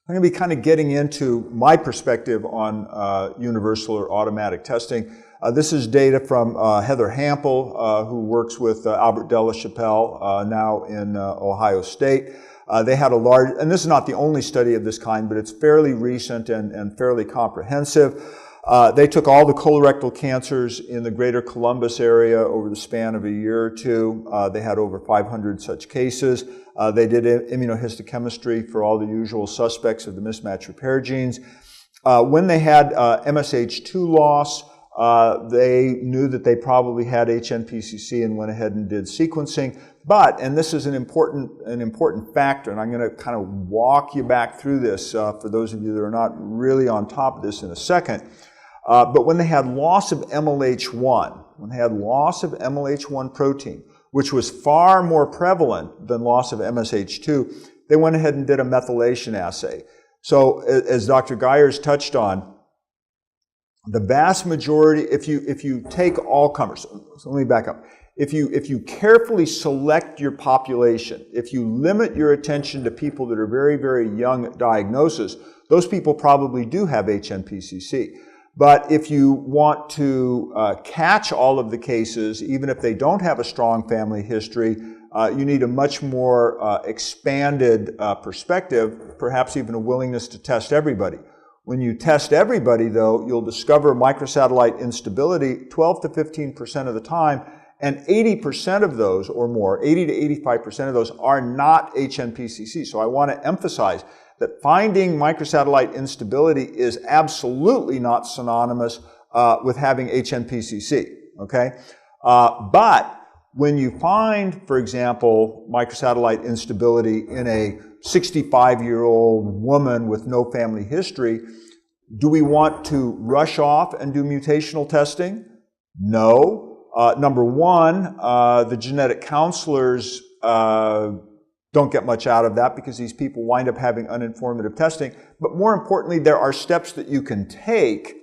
I'm going to be kind of getting into my perspective on universal or automatic testing. This is data from Heather Hampel, who works with Albert de la Chapelle, now in Ohio State. They had a large, and this is not the only study of this kind, but it's fairly recent and fairly comprehensive. They took all the colorectal cancers in the greater Columbus area over the span of a year or two. They had over 500 such cases. They did immunohistochemistry for all the usual suspects of the mismatch repair genes. When they had MSH2 loss, They knew that they probably had HNPCC and went ahead and did sequencing. But, and this is an important factor, and I'm going to kind of walk you back through this for those of you that are not really on top of this in a second. But when they had loss of MLH1 protein, which was far more prevalent than loss of MSH2, they went ahead and did a methylation assay. So as Dr. Geyers touched on, the vast majority, if you take all comers, so let me back up. If you carefully select your population, if you limit your attention to people that are very, very young at diagnosis, those people probably do have HNPCC. But if you want to catch all of the cases, even if they don't have a strong family history, you need a much more expanded perspective, perhaps even a willingness to test everybody. When you test everybody, though, you'll discover microsatellite instability 12 to 15% of the time, and 80% of those or more, 80 to 85% of those are not HNPCC. So I want to emphasize that finding microsatellite instability is absolutely not synonymous with having HNPCC, okay? But when you find, for example, microsatellite instability in a 65-year-old woman with no family history, do we want to rush off and do mutational testing? No. Number one, the genetic counselors don't get much out of that because these people wind up having uninformative testing. But more importantly, there are steps that you can take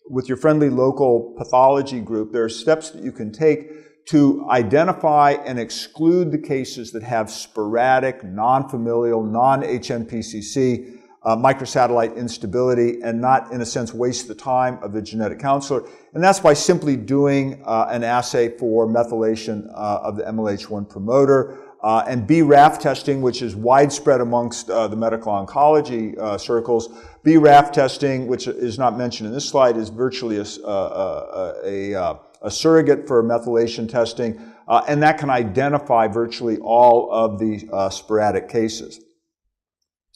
with your friendly local pathology group. There are steps that you can take to identify and exclude the cases that have sporadic, non-familial, non-HNPCC microsatellite instability and not, in a sense, waste the time of the genetic counselor. And that's by simply doing an assay for methylation of the MLH1 promoter. And BRAF testing, which is widespread amongst the medical oncology circles. BRAF testing, which is not mentioned in this slide, is virtually a surrogate for methylation testing, and that can identify virtually all of the sporadic cases.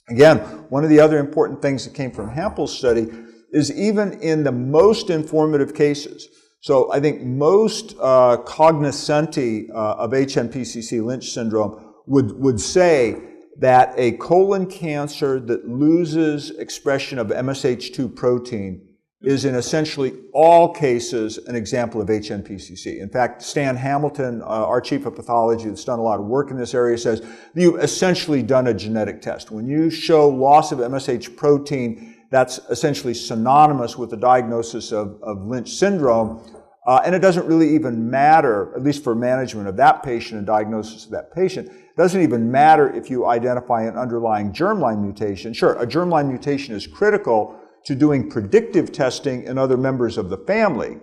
Again, one of the other important things that came from Hampel's study is even in the most informative cases. So I think most cognoscenti of HNPCC Lynch syndrome would say that a colon cancer that loses expression of MSH2 protein is in essentially all cases an example of HNPCC. In fact, Stan Hamilton, our chief of pathology that's done a lot of work in this area, says you've essentially done a genetic test. When you show loss of MSH protein, that's essentially synonymous with the diagnosis of Lynch syndrome. And it doesn't really even matter, at least for management of that patient and diagnosis of that patient, it doesn't even matter if you identify an underlying germline mutation. Sure, a germline mutation is critical to doing predictive testing in other members of the family,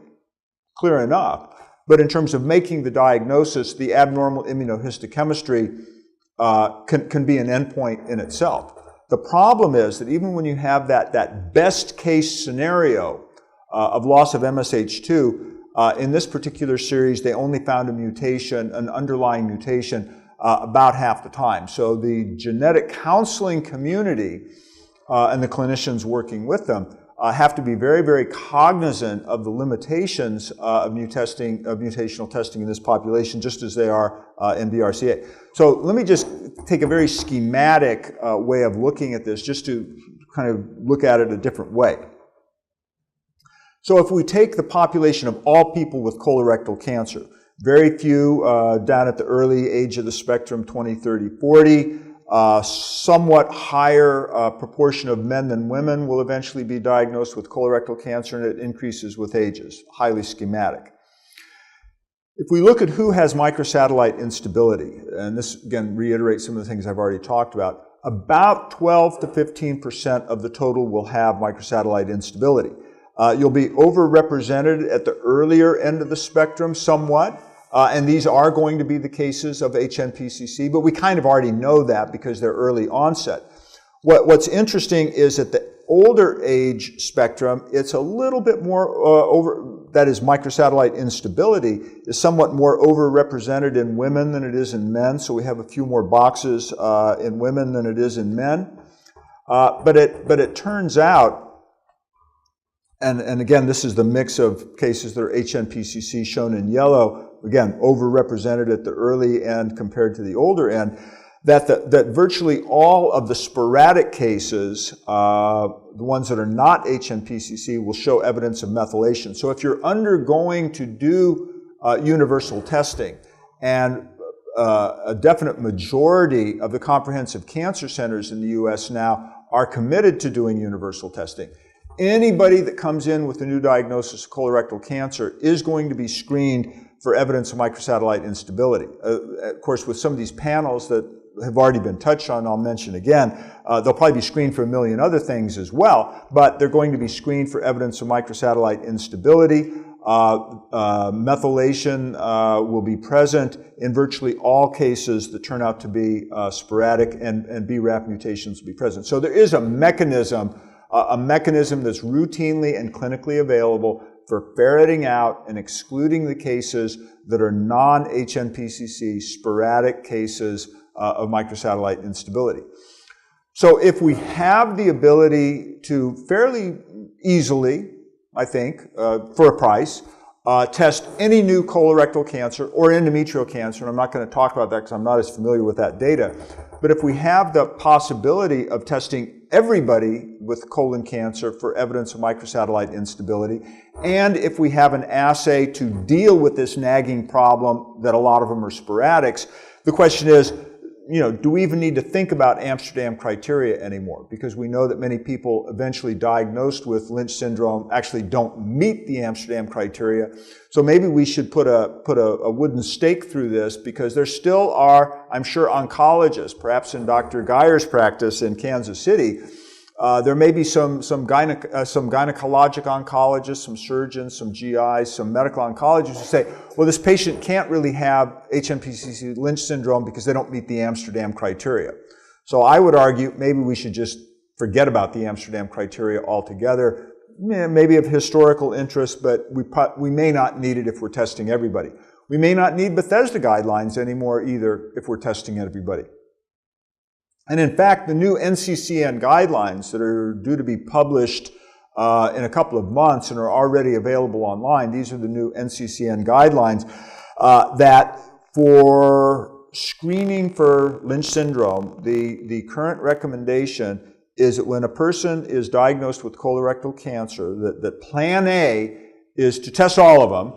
clear enough. But in terms of making the diagnosis, the abnormal immunohistochemistry can be an endpoint in itself. The problem is that even when you have that best case scenario of loss of MSH2, in this particular series, they only found a mutation, an underlying mutation, about half the time. So the genetic counseling community and the clinicians working with them have to be very, very cognizant of the limitations of mutational testing in this population, just as they are in BRCA. So let me just take a very schematic way of looking at this, just to kind of look at it a different way. So if we take the population of all people with colorectal cancer, very few down at the early age of the spectrum, 20, 30, 40, somewhat higher proportion of men than women will eventually be diagnosed with colorectal cancer, and it increases with ages, highly schematic. If we look at who has microsatellite instability, and this again reiterates some of the things I've already talked about 12 to 15% of the total will have microsatellite instability. You'll be overrepresented at the earlier end of the spectrum somewhat, and these are going to be the cases of HNPCC, but we kind of already know that because they're early onset. What's interesting is at the older age spectrum, it's a little bit more that is microsatellite instability is somewhat more overrepresented in women than it is in men, so we have a few more boxes in women than it is in men. But it turns out And again, this is the mix of cases that are HNPCC shown in yellow, again, overrepresented at the early end compared to the older end, that virtually all of the sporadic cases, the ones that are not HNPCC, will show evidence of methylation. So if you're undergoing to do universal testing, and a definite majority of the comprehensive cancer centers in the U.S. now are committed to doing universal testing, anybody that comes in with a new diagnosis of colorectal cancer is going to be screened for evidence of microsatellite instability. Of course, with some of these panels that have already been touched on, I'll mention again, they'll probably be screened for a million other things as well, but they're going to be screened for evidence of microsatellite instability. Methylation will be present in virtually all cases that turn out to be sporadic, and BRAF mutations will be present. So there is a mechanism that's routinely and clinically available for ferreting out and excluding the cases that are non-HNPCC sporadic cases of microsatellite instability. So if we have the ability to fairly easily, I think, for a price, test any new colorectal cancer or endometrial cancer, and I'm not going to talk about that because I'm not as familiar with that data, but if we have the possibility of testing everybody with colon cancer for evidence of microsatellite instability, and if we have an assay to deal with this nagging problem that a lot of them are sporadics, the question is, do we even need to think about Amsterdam criteria anymore? Because we know that many people eventually diagnosed with Lynch syndrome actually don't meet the Amsterdam criteria. So maybe we should put a wooden stake through this, because there still are, I'm sure, oncologists, perhaps in Dr. Geyer's practice in Kansas City. There may be some gynecologic oncologists, some surgeons, some GIs, some medical oncologists who say, well, this patient can't really have HNPCC Lynch syndrome because they don't meet the Amsterdam criteria. So I would argue maybe we should just forget about the Amsterdam criteria altogether. Maybe of historical interest, but we may not need it if we're testing everybody. We may not need Bethesda guidelines anymore either if we're testing everybody. And in fact, the new NCCN guidelines that are due to be published in a couple of months and are already available online, these are the new NCCN guidelines that for screening for Lynch syndrome, the current recommendation is that when a person is diagnosed with colorectal cancer, that plan A is to test all of them,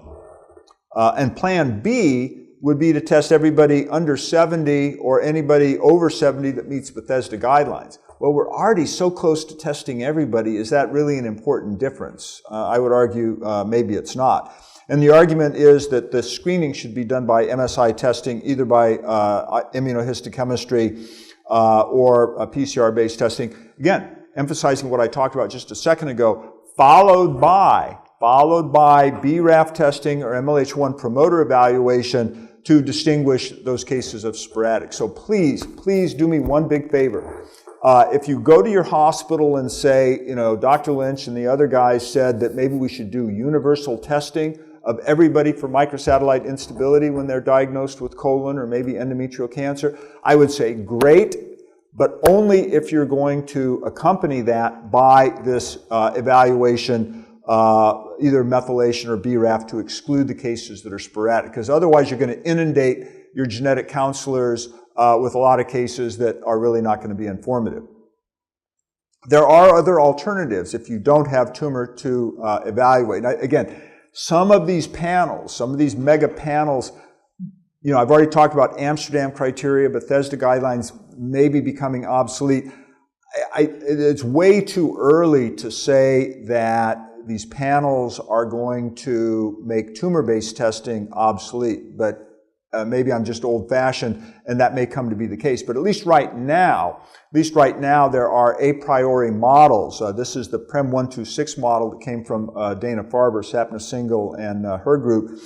and plan B would be to test everybody under 70 or anybody over 70 that meets Bethesda guidelines. Well, we're already so close to testing everybody. Is that really an important difference? I would argue maybe it's not. And the argument is that the screening should be done by MSI testing, either by immunohistochemistry or PCR-based testing. Again, emphasizing what I talked about just a second ago, followed by BRAF testing or MLH1 promoter evaluation to distinguish those cases of sporadic. So please do me one big favor. If you go to your hospital and say, Dr. Lynch and the other guys said that maybe we should do universal testing of everybody for microsatellite instability when they're diagnosed with colon or maybe endometrial cancer, I would say great, but only if you're going to accompany that by this evaluation, either methylation or BRAF, to exclude the cases that are sporadic, because otherwise you're going to inundate your genetic counselors with a lot of cases that are really not going to be informative. There are other alternatives if you don't have tumor to evaluate. Now, again, some of these panels, some of these mega panels, I've already talked about Amsterdam criteria, Bethesda guidelines may be becoming obsolete. It's way too early to say that these panels are going to make tumor-based testing obsolete, but maybe I'm just old-fashioned, and that may come to be the case. But at least right now, there are a priori models. This is the PREM 126 model that came from Dana-Farber, Sapna-Singhal, and her group.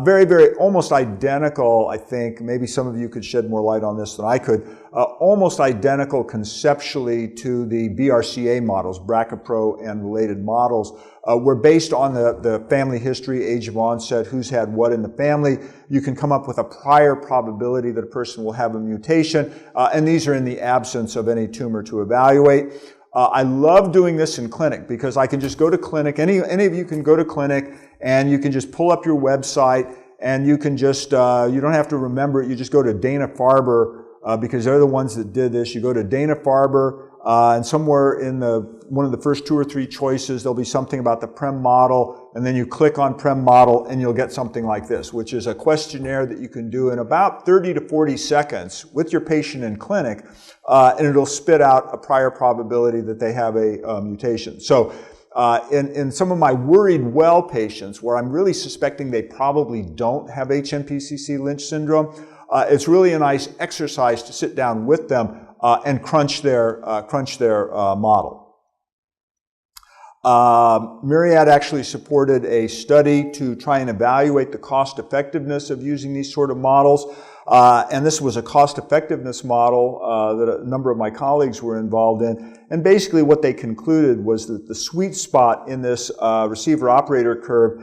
Very, very, almost identical, I think. Maybe some of you could shed more light on this than I could. Almost identical conceptually to the BRCA models, BRCA-Pro and related models. Were based on the family history, age of onset, who's had what in the family. You can come up with a prior probability that a person will have a mutation, and these are in the absence of any tumor to evaluate. I love doing this in clinic because I can just go to clinic. Any of you can go to clinic and you can just pull up your website and you can just, you don't have to remember it. You just go to Dana-Farber because they're the ones that did this. You go to Dana-Farber and somewhere in one of the first 2 or 3 choices, there'll be something about the PREM model, and then you click on PREM model and you'll get something like this, which is a questionnaire that you can do in about 30 to 40 seconds with your patient in clinic, and it'll spit out a prior probability that they have a mutation. So in some of my worried well patients where I'm really suspecting they probably don't have HNPCC Lynch syndrome, it's really a nice exercise to sit down with them and crunch their model. Myriad actually supported a study to try and evaluate the cost effectiveness of using these sort of models. And this was a cost effectiveness model that a number of my colleagues were involved in. And basically what they concluded was that the sweet spot in this receiver operator curve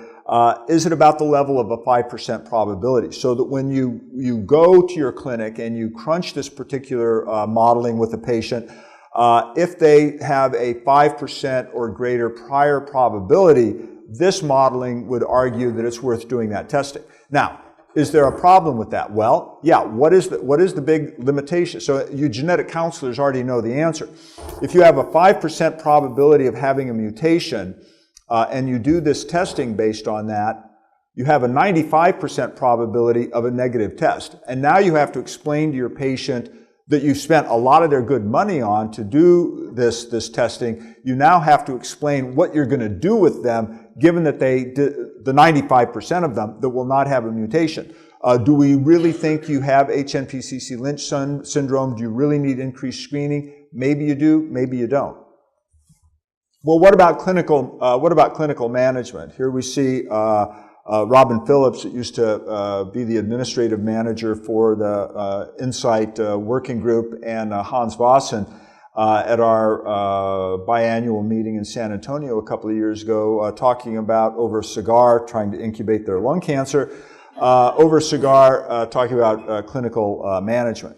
is at about the level of a 5% probability. So that when you go to your clinic and you crunch this particular modeling with a patient, if they have a 5% or greater prior probability, this modeling would argue that it's worth doing that testing. Now, is there a problem with that? Well, yeah, what is the big limitation? So you genetic counselors already know the answer. If you have a 5% probability of having a mutation, and you do this testing based on that, you have a 95% probability of a negative test. And now you have to explain to your patient that you spent a lot of their good money on to do this testing. You now have to explain what you're going to do with them, given that the 95% of them that will not have a mutation. Do we really think you have HNPCC Lynch syndrome? Do you really need increased screening? Maybe you do, maybe you don't. Well, what about clinical management? Here we see Robin Phillips, that used to be the administrative manager for the Insight Working Group, and Hans Vossen at our biannual meeting in San Antonio a couple of years ago, talking about over a cigar, trying to incubate their lung cancer, over a cigar, talking about clinical management.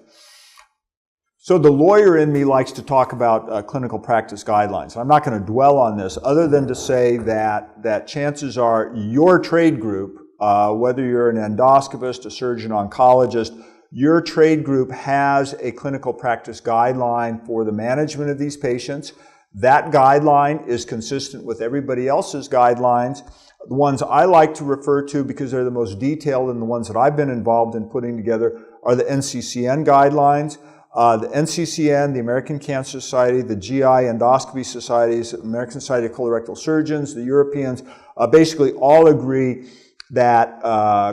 So the lawyer in me likes to talk about clinical practice guidelines. I'm not going to dwell on this other than to say that chances are your trade group, whether you're an endoscopist, a surgeon oncologist, your trade group has a clinical practice guideline for the management of these patients. That guideline is consistent with everybody else's guidelines. The ones I like to refer to, because they're the most detailed and the ones that I've been involved in putting together, are the NCCN guidelines. The NCCN, the American Cancer Society, the GI Endoscopy Societies, American Society of Colorectal Surgeons, the Europeans, basically all agree that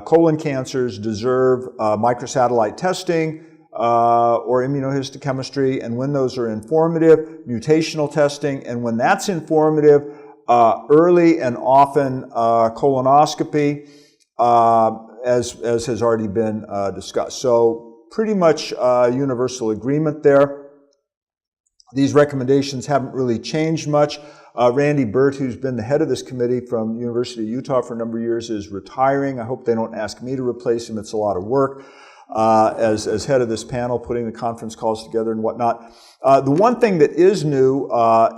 colon cancers deserve microsatellite testing or immunohistochemistry, and when those are informative, mutational testing, and when that's informative, early and often colonoscopy, as has already been discussed. So pretty much universal agreement there. These recommendations haven't really changed much. Randy Burt, who's been the head of this committee from University of Utah for a number of years, is retiring. I hope they don't ask me to replace him. It's a lot of work as head of this panel, putting the conference calls together and whatnot. The one thing that is new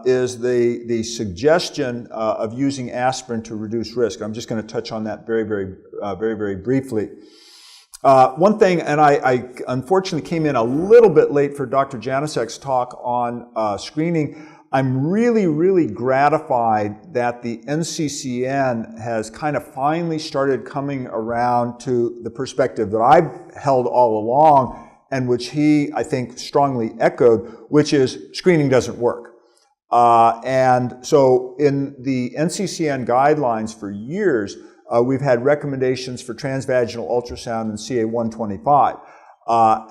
is the suggestion of using aspirin to reduce risk. I'm just going to touch on that very briefly. One thing, and I unfortunately came in a little bit late for Dr. Janicek's talk on screening. I'm really gratified that the NCCN has kind of finally started coming around to the perspective that I've held all along, and which he, I think, strongly echoed, which is screening doesn't work. And so in the NCCN guidelines for years, we've had recommendations for transvaginal ultrasound and CA-125.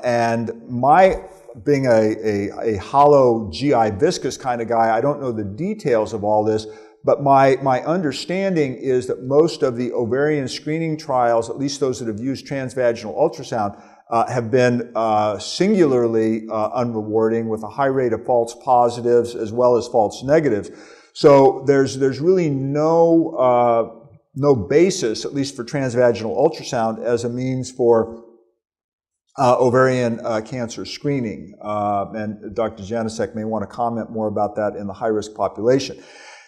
And being a hollow GI viscous kind of guy, I don't know the details of all this, but my understanding is that most of the ovarian screening trials, at least those that have used transvaginal ultrasound, have been singularly unrewarding, with a high rate of false positives as well as false negatives. So there's really no basis, at least for transvaginal ultrasound, as a means for ovarian cancer screening. And Dr. Janicek may want to comment more about that in the high-risk population.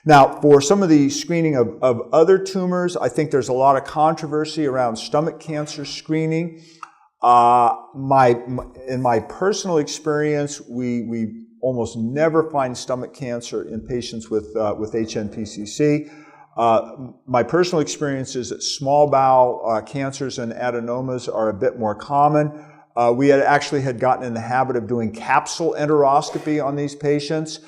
Now, for some of the screening of other tumors, I think there's a lot of controversy around stomach cancer screening. In my personal experience, we almost never find stomach cancer in patients with HNPCC. My personal experience is that small bowel cancers and adenomas are a bit more common. We actually had gotten in the habit of doing capsule enteroscopy on these patients.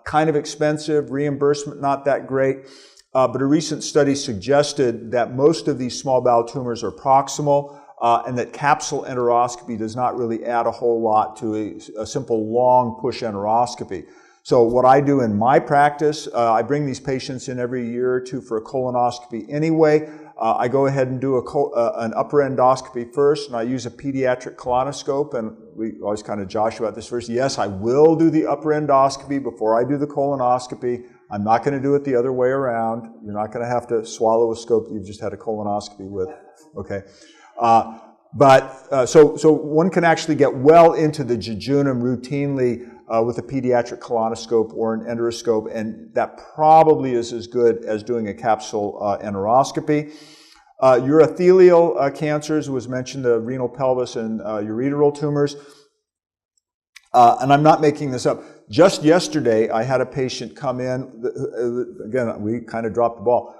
Kind of expensive, reimbursement not that great, but a recent study suggested that most of these small bowel tumors are proximal, and that capsule enteroscopy does not really add a whole lot to a simple long push enteroscopy. So what I do in my practice, I bring these patients in every year or two for a colonoscopy anyway. I go ahead and do an upper endoscopy first, and I use a pediatric colonoscope, and we always kind of josh about this first. Yes, I will do the upper endoscopy before I do the colonoscopy. I'm not going to do it the other way around. You're not going to have to swallow a scope you've just had a colonoscopy with, okay? So one can actually get well into the jejunum routinely with a pediatric colonoscope or an endoscope, and that probably is as good as doing a capsule enteroscopy. Urothelial cancers was mentioned, the renal pelvis and ureteral tumors. And I'm not making this up. Just yesterday, I had a patient come in. Again, we kind of dropped the ball.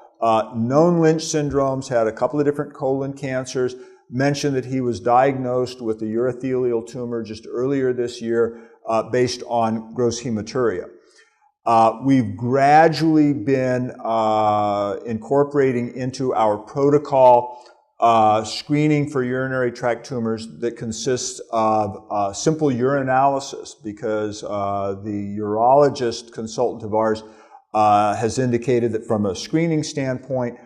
Known Lynch syndromes, had a couple of different colon cancers, mentioned that he was diagnosed with a urothelial tumor just earlier this year based on gross hematuria. We've gradually been incorporating into our protocol screening for urinary tract tumors that consists of simple urinalysis, because the urologist consultant of ours has indicated that from a screening standpoint,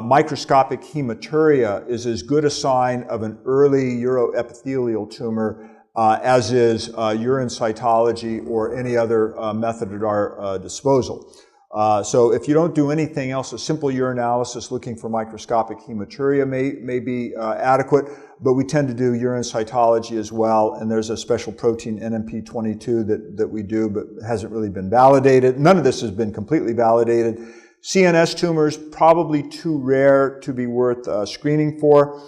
microscopic hematuria is as good a sign of an early uroepithelial tumor as is urine cytology or any other method at our disposal. So if you don't do anything else, a simple urinalysis looking for microscopic hematuria may be adequate, but we tend to do urine cytology as well, and there's a special protein, NMP22, that we do, but hasn't really been validated. None of this has been completely validated. CNS tumors, probably too rare to be worth screening for.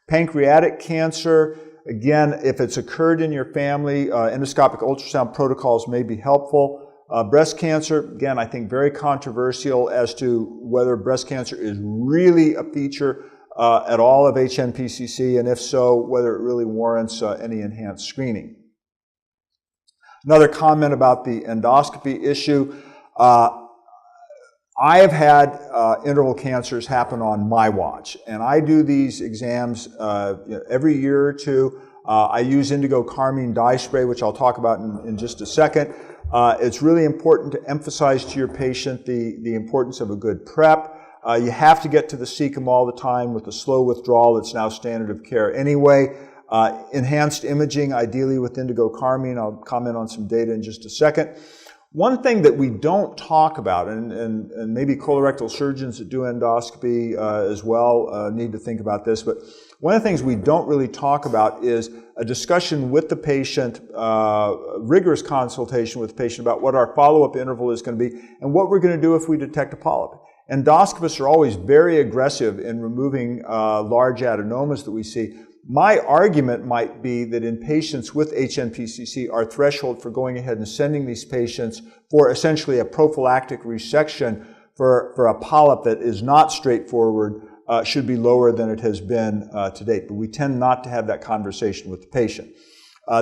Pancreatic cancer, again, if it's occurred in your family, endoscopic ultrasound protocols may be helpful. Breast cancer, again, I think very controversial as to whether breast cancer is really a feature at all of HNPCC, and if so, whether it really warrants any enhanced screening. Another comment about the endoscopy issue. I have had interval cancers happen on my watch, and I do these exams every year or two. I use indigo carmine dye spray, which I'll talk about in just a second. It's really important to emphasize to your patient the importance of a good prep. You have to get to the cecum all the time with the slow withdrawal that's now standard of care anyway. Enhanced imaging, ideally with indigo carmine. I'll comment on some data in just a second. One thing that we don't talk about, and maybe colorectal surgeons that do endoscopy as well need to think about this, but one of the things we don't really talk about is a discussion with the patient, rigorous consultation with the patient about what our follow-up interval is going to be and what we're going to do if we detect a polyp. Endoscopists are always very aggressive in removing large adenomas that we see. My argument might be that in patients with HNPCC, our threshold for going ahead and sending these patients for essentially a prophylactic resection for a polyp that is not straightforward should be lower than it has been to date. But we tend not to have that conversation with the patient.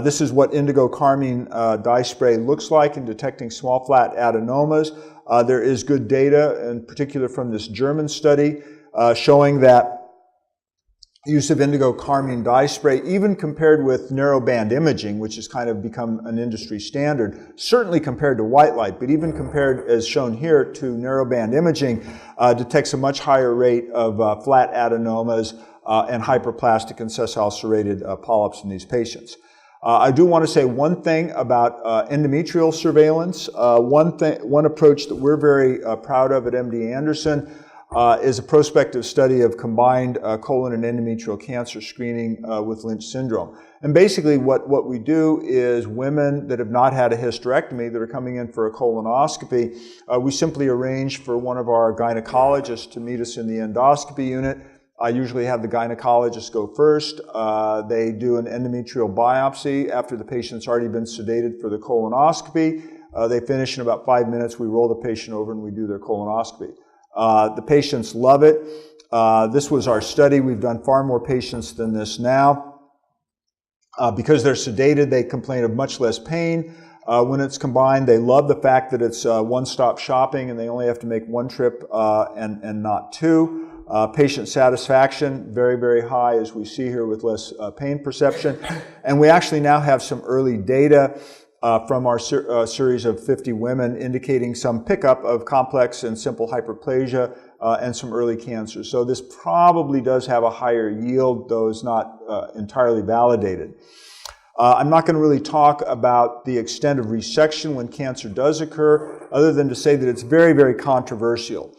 This is what indigo carmine dye spray looks like in detecting small flat adenomas. There is good data, in particular from this German study, showing that use of indigo carmine dye spray, even compared with narrowband imaging, which has kind of become an industry standard, certainly compared to white light, but even compared, as shown here, to narrowband imaging, detects a much higher rate of flat adenomas and hyperplastic and sessile serrated polyps in these patients. I do want to say one thing about endometrial surveillance. One approach that we're very proud of at MD Anderson is a prospective study of combined colon and endometrial cancer screening with Lynch syndrome. And basically what we do is women that have not had a hysterectomy that are coming in for a colonoscopy, we simply arrange for one of our gynecologists to meet us in the endoscopy unit. I usually have the gynecologist go first. They do an endometrial biopsy after the patient's already been sedated for the colonoscopy. They finish in about 5 minutes. We roll the patient over and we do their colonoscopy. The patients love it. This was our study. We've done far more patients than this now. Because they're sedated, they complain of much less pain. When it's combined, they love the fact that it's one-stop shopping and they only have to make one trip and not two. Patient satisfaction, very, very high, as we see here, with less pain perception. And we actually now have some early data from our series of 50 women indicating some pickup of complex and simple hyperplasia and some early cancer. So this probably does have a higher yield, though it's not entirely validated. I'm not going to really talk about the extent of resection when cancer does occur, other than to say that it's very, very controversial.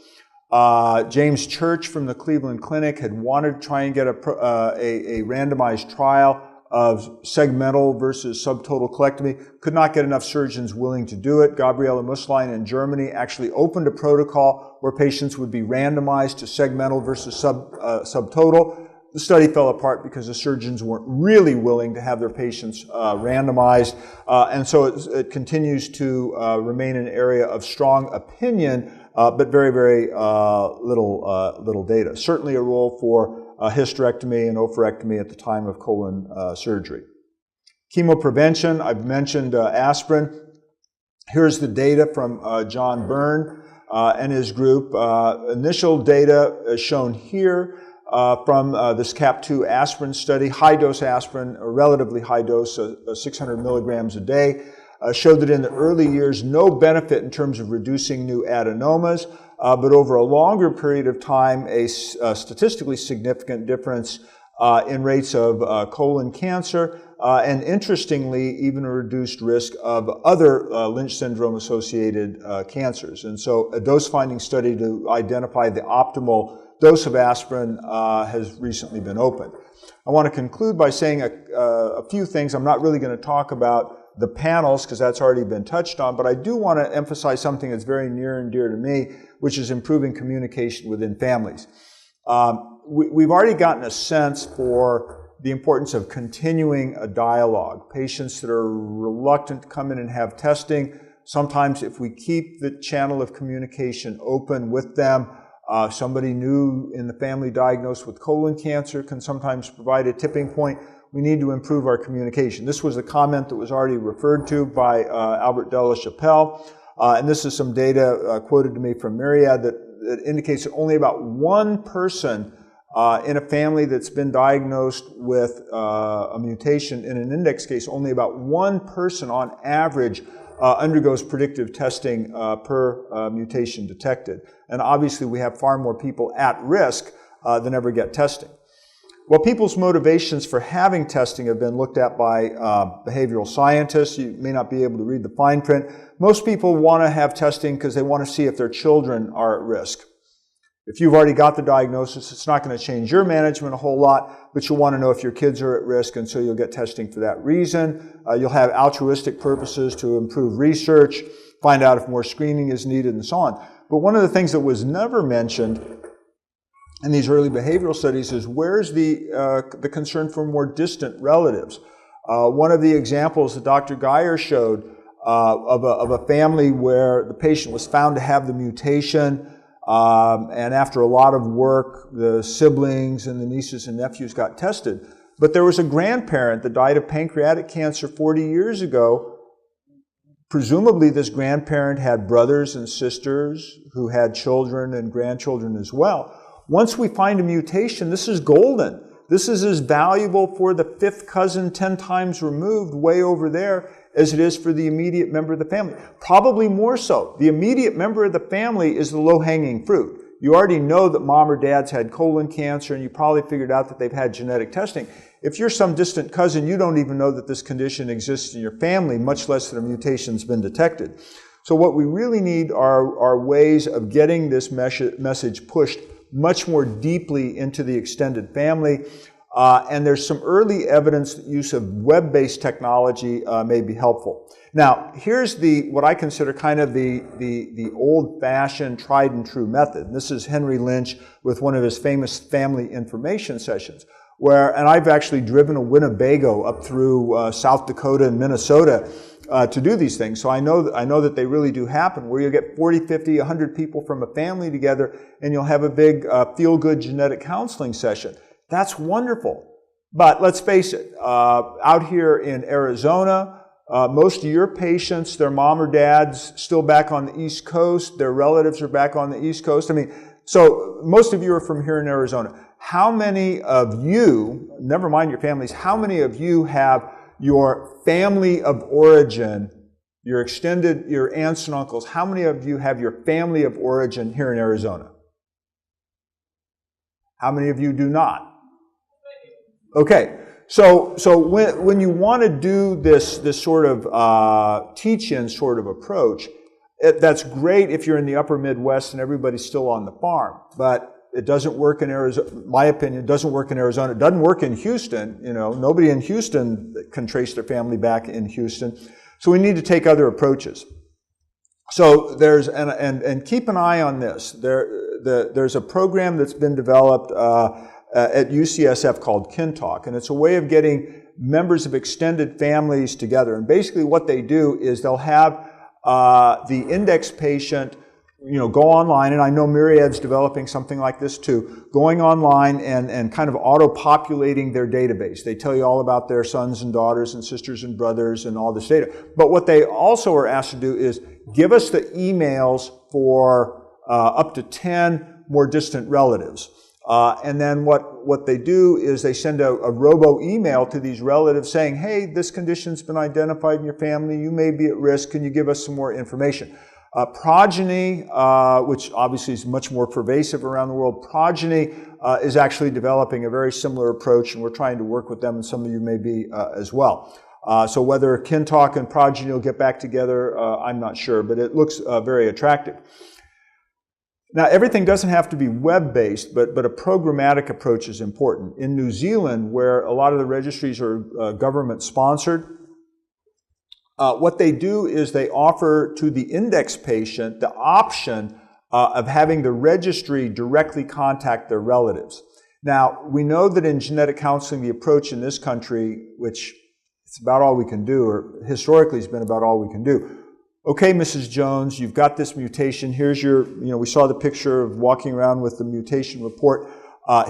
James Church from the Cleveland Clinic had wanted to try and get a randomized trial of segmental versus subtotal colectomy, could not get enough surgeons willing to do it. Gabriele Musslein in Germany actually opened a protocol where patients would be randomized to segmental versus subtotal. The study fell apart because the surgeons weren't really willing to have their patients randomized, and so it continues to remain an area of strong opinion, but very, very little data. Certainly a role for hysterectomy and oophorectomy at the time of colon surgery. Chemoprevention, I've mentioned aspirin. Here's the data from John Byrne and his group. Initial data is shown here from this CAP2 aspirin study. High-dose aspirin, a relatively high dose, 600 milligrams a day, showed that in the early years, no benefit in terms of reducing new adenomas, but over a longer period of time, a statistically significant difference in rates of colon cancer, and interestingly, even a reduced risk of other Lynch syndrome-associated cancers. And so a dose-finding study to identify the optimal dose of aspirin has recently been opened. I want to conclude by saying a few things. I'm not really going to talk about the panels because that's already been touched on, but I do want to emphasize something that's very near and dear to me, which is improving communication within families. We've already gotten a sense for the importance of continuing a dialogue. Patients that are reluctant to come in and have testing, sometimes if we keep the channel of communication open with them, somebody new in the family diagnosed with colon cancer can sometimes provide a tipping point. We need to improve our communication. This was a comment that was already referred to by Albert de la Chapelle, and this is some data quoted to me from Myriad that indicates that only about one person in a family that's been diagnosed with a mutation in an index case, only about one person on average undergoes predictive testing per mutation detected. And obviously we have far more people at risk than ever get testing. Well, people's motivations for having testing have been looked at by behavioral scientists. You may not be able to read the fine print. Most people want to have testing because they want to see if their children are at risk. If you've already got the diagnosis, it's not going to change your management a whole lot, but you'll want to know if your kids are at risk, and so you'll get testing for that reason. You'll have altruistic purposes to improve research, find out if more screening is needed, and so on. But one of the things that was never mentioned in these early behavioral studies is where's the concern for more distant relatives. One of the examples that Dr. Geyer showed of a family where the patient was found to have the mutation, and after a lot of work, the siblings and the nieces and nephews got tested. But there was a grandparent that died of pancreatic cancer 40 years ago. Presumably this grandparent had brothers and sisters who had children and grandchildren as well. Once we find a mutation, this is golden. This is as valuable for the fifth cousin 10 times removed way over there as it is for the immediate member of the family. Probably more so. The immediate member of the family is the low-hanging fruit. You already know that mom or dad's had colon cancer, and you probably figured out that they've had genetic testing. If you're some distant cousin, you don't even know that this condition exists in your family, much less that a mutation's been detected. So what we really need are ways of getting this message pushed much more deeply into the extended family. And there's some early evidence that use of web-based technology may be helpful. Now, here's what I consider kind of the old-fashioned, tried-and-true method. And this is Henry Lynch with one of his famous family information sessions, and I've actually driven a Winnebago up through South Dakota and Minnesota to do these things. So I know that they really do happen, where you'll get 40, 50, 100 people from a family together, and you'll have a big feel-good genetic counseling session. That's wonderful. But let's face it, out here in Arizona, most of your patients, their mom or dad's still back on the East Coast, their relatives are back on the East Coast. I mean, so most of you are from here in Arizona. How many of you, never mind your families, how many of you have your family of origin, your aunts and uncles, how many of you have your family of origin here in Arizona? How many of you do not? Okay, so when you want to do this sort of teach-in sort of approach, that's great if you're in the upper Midwest and everybody's still on the farm, but it doesn't work in Arizona. In my opinion, it doesn't work in Arizona. It doesn't work in Houston. You know, nobody in Houston can trace their family back in Houston. So we need to take other approaches. So there's, and keep an eye on this. There's a program that's been developed at UCSF called KinTalk, and it's a way of getting members of extended families together. And basically what they do is they'll have the index patient, go online, and I know Myriad's developing something like this too, going online and kind of auto-populating their database. They tell you all about their sons and daughters and sisters and brothers and all this data. But what they also are asked to do is give us the emails for up to 10 more distant relatives. And then what they do is they send a robo-email to these relatives saying, hey, this condition's been identified in your family, you may be at risk, can you give us some more information? Progeny, which obviously is much more pervasive around the world, Progeny is actually developing a very similar approach, and we're trying to work with them, and some of you may be as well. So whether KinTalk and Progeny will get back together, I'm not sure, but it looks very attractive. Now, everything doesn't have to be web-based, but a programmatic approach is important. In New Zealand, where a lot of the registries are government-sponsored, what they do is they offer to the index patient the option of having the registry directly contact their relatives. Now, we know that in genetic counseling, the approach in this country, which it's about all we can do, or historically has been about all we can do. Okay, Mrs. Jones, you've got this mutation. Here's your, we saw the picture of walking around with the mutation report.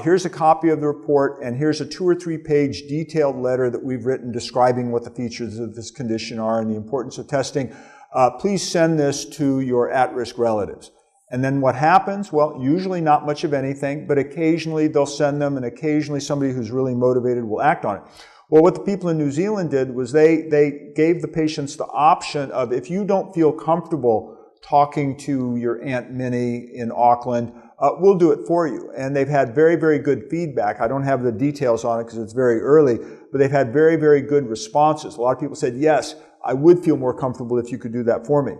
Here's a copy of the report, and here's a 2 or 3 page detailed letter that we've written describing what the features of this condition are and the importance of testing. Please send this to your at-risk relatives. And then what happens? Well, usually not much of anything, but occasionally they'll send them, and occasionally somebody who's really motivated will act on it. Well, what the people in New Zealand did was they gave the patients the option of, if you don't feel comfortable talking to your Aunt Minnie in Auckland, we'll do it for you. And they've had very, very good feedback. I don't have the details on it because it's very early, but they've had very, very good responses. A lot of people said, yes, I would feel more comfortable if you could do that for me.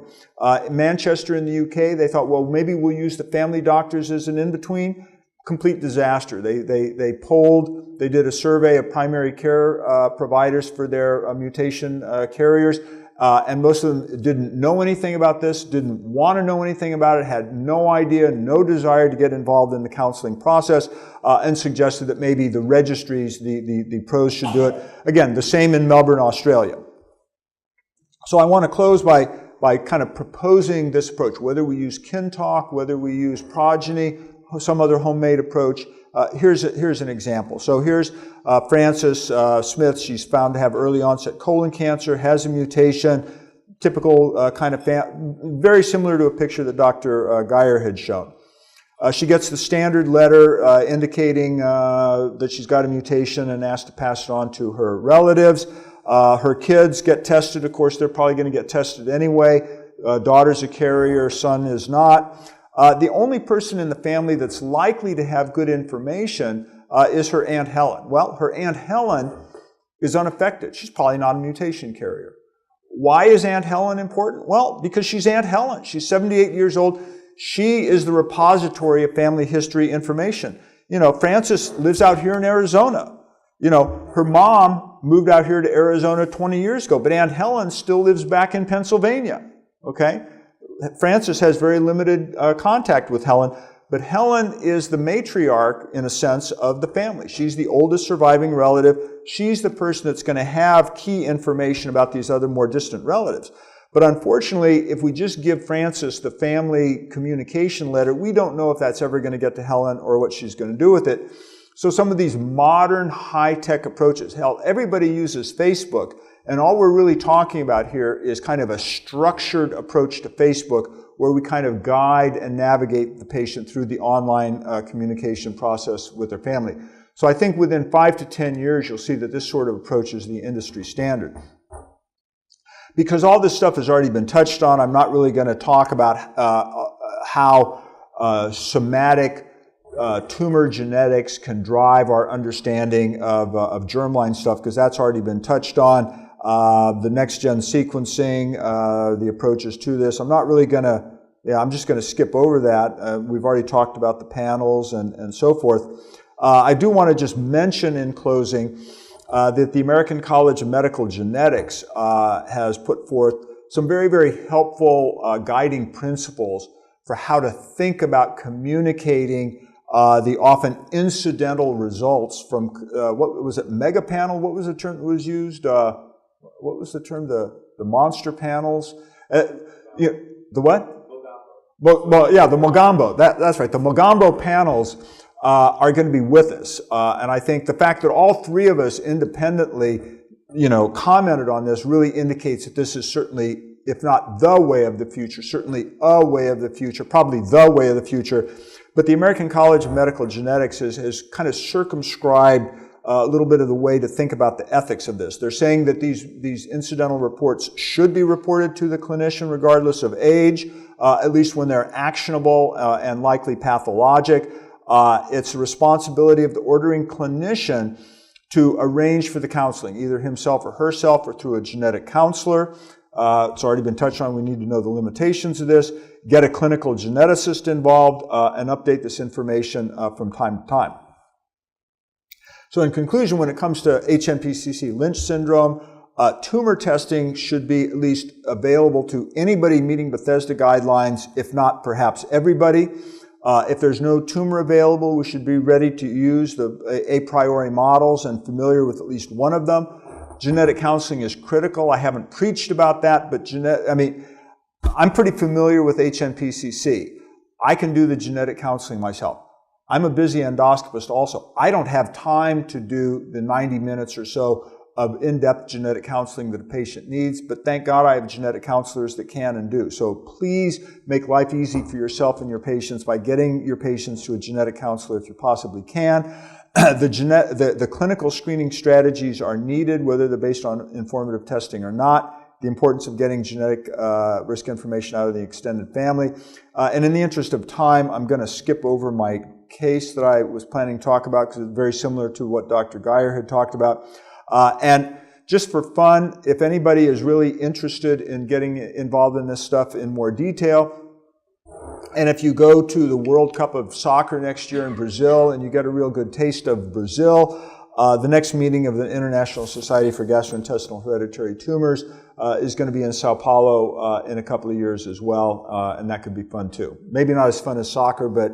In Manchester in the UK, they thought, well, maybe we'll use the family doctors as an in-between. Complete disaster. They polled, they did a survey of primary care providers for their mutation carriers, and most of them didn't know anything about this, didn't want to know anything about it, had no idea, no desire to get involved in the counseling process, and suggested that maybe the registries, the pros should do it. Again, the same in Melbourne, Australia. So I want to close by kind of proposing this approach, whether we use KinTalk, whether we use Progeny, some other homemade approach. Here's an example. So here's Frances Smith. She's found to have early onset colon cancer, has a mutation, typical kind of, very similar to a picture that Dr. Geyer had shown. She gets the standard letter indicating that she's got a mutation and asked to pass it on to her relatives. Her kids get tested. Of course, they're probably going to get tested anyway. Daughter's a carrier, son is not. The only person in the family that's likely to have good information is her Aunt Helen. Well, her Aunt Helen is unaffected. She's probably not a mutation carrier. Why is Aunt Helen important? Well, because she's Aunt Helen. She's 78 years old. She is the repository of family history information. You know, Frances lives out here in Arizona. You know, her mom moved out here to Arizona 20 years ago, but Aunt Helen still lives back in Pennsylvania, okay? Frances has very limited contact with Helen, but Helen is the matriarch, in a sense, of the family. She's the oldest surviving relative. She's the person that's going to have key information about these other more distant relatives. But unfortunately, if we just give Frances the family communication letter, we don't know if that's ever going to get to Helen or what she's going to do with it. So some of these modern high-tech approaches, hell, everybody uses Facebook, and all we're really talking about here is kind of a structured approach to Facebook where we kind of guide and navigate the patient through the online communication process with their family. So I think within 5 to 10 years, you'll see that this sort of approach is the industry standard. Because all this stuff has already been touched on, I'm not really going to talk about how somatic tumor genetics can drive our understanding of germline stuff, because that's already been touched on. The next-gen sequencing, the approaches to this. I'm not really going to, I'm just going to skip over that. We've already talked about the panels and so forth. I do want to just mention in closing that the American College of Medical Genetics has put forth some very, very helpful guiding principles for how to think about communicating the often incidental results from, what was it, mega panel? What was the term that was used? What was the term? The monster panels? The what? Well, yeah, the Mogambo. That's right. The Mogambo panels are going to be with us. And I think the fact that all three of us independently, commented on this really indicates that this is certainly, if not the way of the future, certainly a way of the future, probably the way of the future. But the American College of Medical Genetics has kind of circumscribed a little bit of the way to think about the ethics of this. They're saying that these incidental reports should be reported to the clinician regardless of age, at least when they're actionable and likely pathologic. It's the responsibility of the ordering clinician to arrange for the counseling, either himself or herself or through a genetic counselor. It's already been touched on. We need to know the limitations of this, get a clinical geneticist involved, and update this information from time to time. So in conclusion, when it comes to HNPCC Lynch syndrome, tumor testing should be at least available to anybody meeting Bethesda guidelines, if not perhaps everybody. If there's no tumor available, we should be ready to use the a priori models and familiar with at least one of them. Genetic counseling is critical. I haven't preached about that, but I'm pretty familiar with HNPCC. I can do the genetic counseling myself. I'm a busy endoscopist also. I don't have time to do the 90 minutes or so of in-depth genetic counseling that a patient needs, but thank God I have genetic counselors that can and do. So please make life easy for yourself and your patients by getting your patients to a genetic counselor if you possibly can. The clinical screening strategies are needed, whether they're based on informative testing or not. The importance of getting genetic risk information out of the extended family. And in the interest of time, I'm going to skip over my case that I was planning to talk about because it's very similar to what Dr. Geyer had talked about. And just for fun, if anybody is really interested in getting involved in this stuff in more detail, and if you go to the World Cup of Soccer next year in Brazil and you get a real good taste of Brazil, the next meeting of the International Society for Gastrointestinal Hereditary Tumors is going to be in Sao Paulo in a couple of years as well, and that could be fun too. Maybe not as fun as soccer, but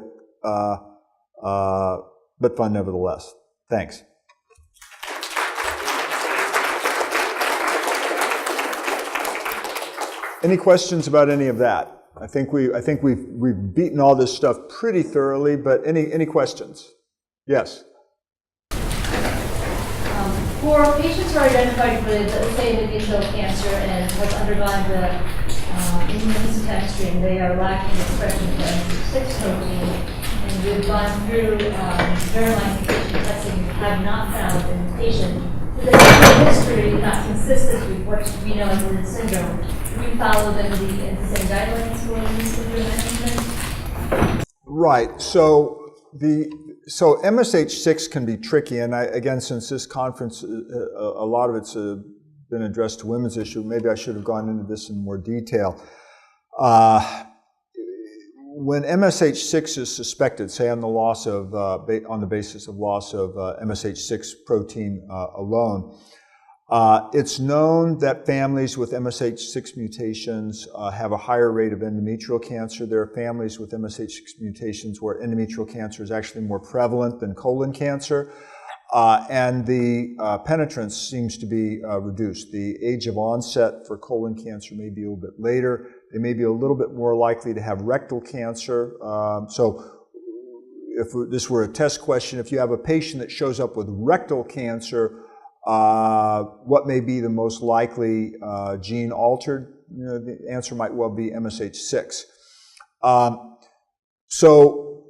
fun nevertheless. Thanks. Any questions about any of that? I think we've beaten all this stuff pretty thoroughly, but any questions? Yes. For patients who are identified with, let's say, endometrial cancer and have undergone the immunohistochemistry and they are lacking expression of M6 protein, and we've gone through germline mutation testing, have not found in the patient, the history not consistent with what we know as Lynch syndrome. Do we follow them in the same guidelines for Lynch syndrome management? Right. So MSH6 can be tricky, and again, since this conference, a lot of it's been addressed to women's issue. Maybe I should have gone into this in more detail. When MSH6 is suspected, say on the loss of, on the basis of loss of MSH6 protein alone, it's known that families with MSH6 mutations have a higher rate of endometrial cancer. There are families with MSH6 mutations where endometrial cancer is actually more prevalent than colon cancer, and the penetrance seems to be reduced. The age of onset for colon cancer may be a little bit later. They may be a little bit more likely to have rectal cancer. So if this were a test question, if you have a patient that shows up with rectal cancer, what may be the most likely gene altered? You know, the answer might well be MSH6. So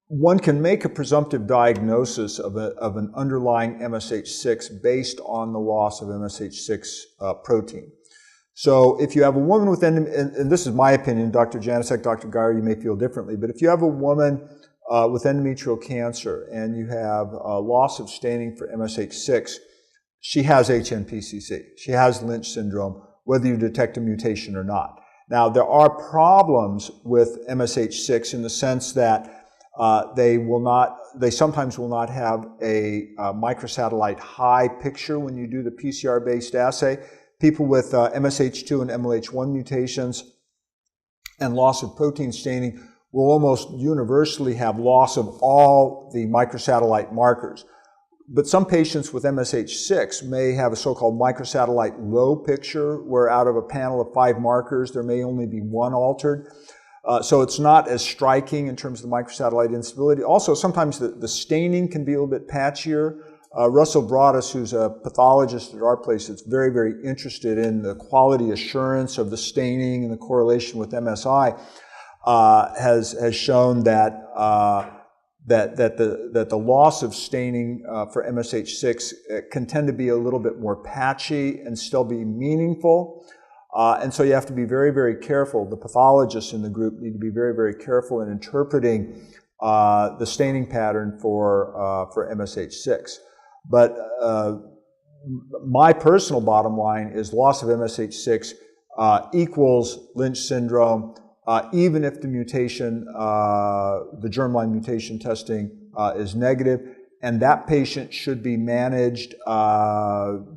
one can make a presumptive diagnosis of an underlying MSH6 based on the loss of MSH6 protein. So if you have a woman with, and this is my opinion, Dr. Janasek, Dr. Geyer, you may feel differently, but if you have a woman with endometrial cancer and you have loss of staining for MSH6, she has HNPCC. She has Lynch syndrome, whether you detect a mutation or not. Now, there are problems with MSH6 in the sense that they sometimes will not have a microsatellite high picture when you do the PCR-based assay. People with MSH2 and MLH1 mutations and loss of protein staining will almost universally have loss of all the microsatellite markers. But some patients with MSH6 may have a so-called microsatellite low picture, where out of a panel of 5 markers, there may only be 1 altered. So it's not as striking in terms of the microsatellite instability. Also, sometimes the staining can be a little bit patchier. Russell Broadus, who's a pathologist at our place that's very, very interested in the quality assurance of the staining and the correlation with MSI, has shown that the loss of staining for MSH6 can tend to be a little bit more patchy and still be meaningful. And so you have to be very, very careful. The pathologists in the group need to be very, very careful in interpreting the staining pattern for MSH6. But my personal bottom line is loss of MSH6 equals Lynch syndrome, even if the mutation, the germline mutation testing is negative, and that patient should be managed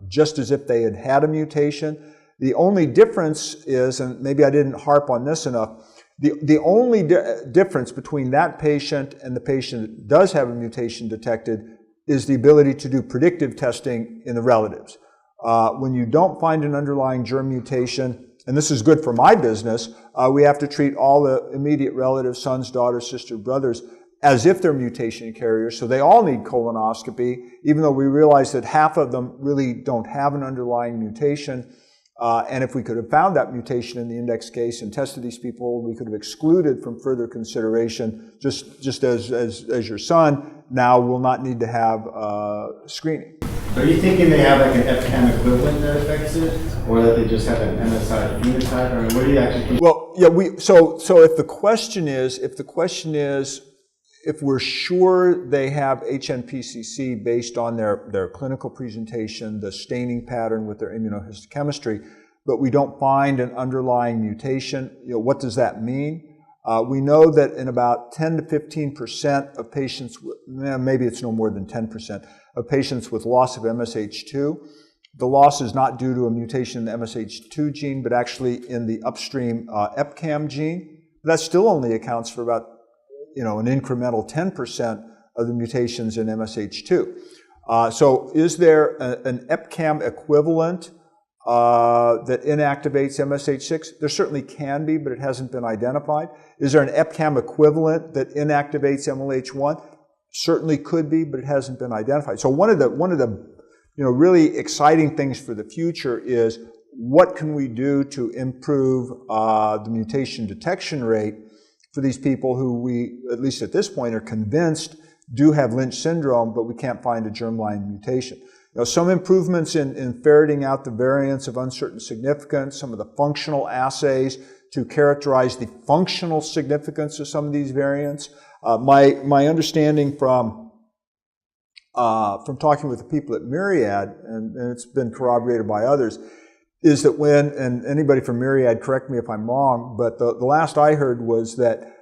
just as if they had had a mutation. The only difference is, and maybe I didn't harp on this enough, the only difference between that patient and the patient that does have a mutation detected is the ability to do predictive testing in the relatives. When you don't find an underlying germ mutation, and this is good for my business, we have to treat all the immediate relatives, sons, daughters, sisters, brothers, as if they're mutation carriers. So they all need colonoscopy, even though we realize that half of them really don't have an underlying mutation. And if we could have found that mutation in the index case and tested these people, we could have excluded from further consideration, just as your son now will not need to have screening. Are you thinking they have like an FCAM equivalent that affects it, or that they just have an MSI phenotype? I mean, what do you actually think? Well, yeah, so if the question is, if we're sure they have HNPCC based on their clinical presentation, the staining pattern with their immunohistochemistry, but we don't find an underlying mutation, what does that mean? We know that in about 10 to 15% of patients, maybe it's no more than 10% of patients with loss of MSH2, the loss is not due to a mutation in the MSH2 gene, but actually in the upstream EpCAM gene. That still only accounts for about an incremental 10% of the mutations in MSH2. So is there an EpCAM equivalent that inactivates MSH6? There certainly can be, but it hasn't been identified. Is there an EpCAM equivalent that inactivates MLH1? Certainly could be, but it hasn't been identified. So one of the really exciting things for the future is what can we do to improve the mutation detection rate for these people who we, at least at this point, are convinced do have Lynch syndrome, but we can't find a germline mutation. Some improvements in ferreting out the variants of uncertain significance, some of the functional assays to characterize the functional significance of some of these variants. My understanding from from talking with the people at Myriad, and it's been corroborated by others, is that when, and anybody from Myriad, correct me if I'm wrong, but the last I heard was that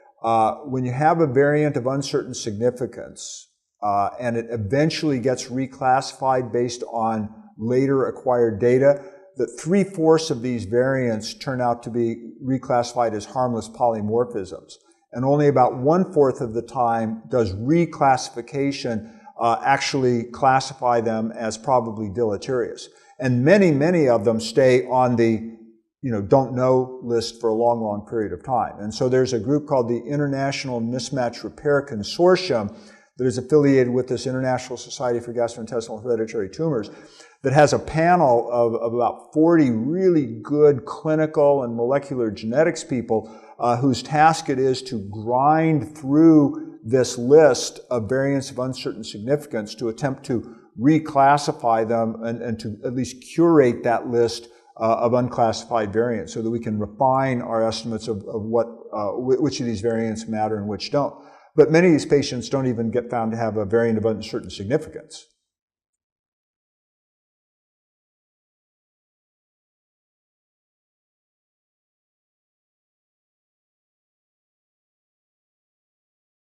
when you have a variant of uncertain significance, and it eventually gets reclassified based on later acquired data, that 3/4 of these variants turn out to be reclassified as harmless polymorphisms. And only about 1/4 of the time does reclassification actually classify them as probably deleterious. And many, many of them stay on the don't know list for a long, long period of time. And so there's a group called the International Mismatch Repair Consortium that is affiliated with this International Society for Gastrointestinal Hereditary Tumors that has a panel of about 40 really good clinical and molecular genetics people whose task it is to grind through this list of variants of uncertain significance to attempt to reclassify them and to at least curate that list of unclassified variants so that we can refine our estimates of which of these variants matter and which don't. But many of these patients don't even get found to have a variant of uncertain significance.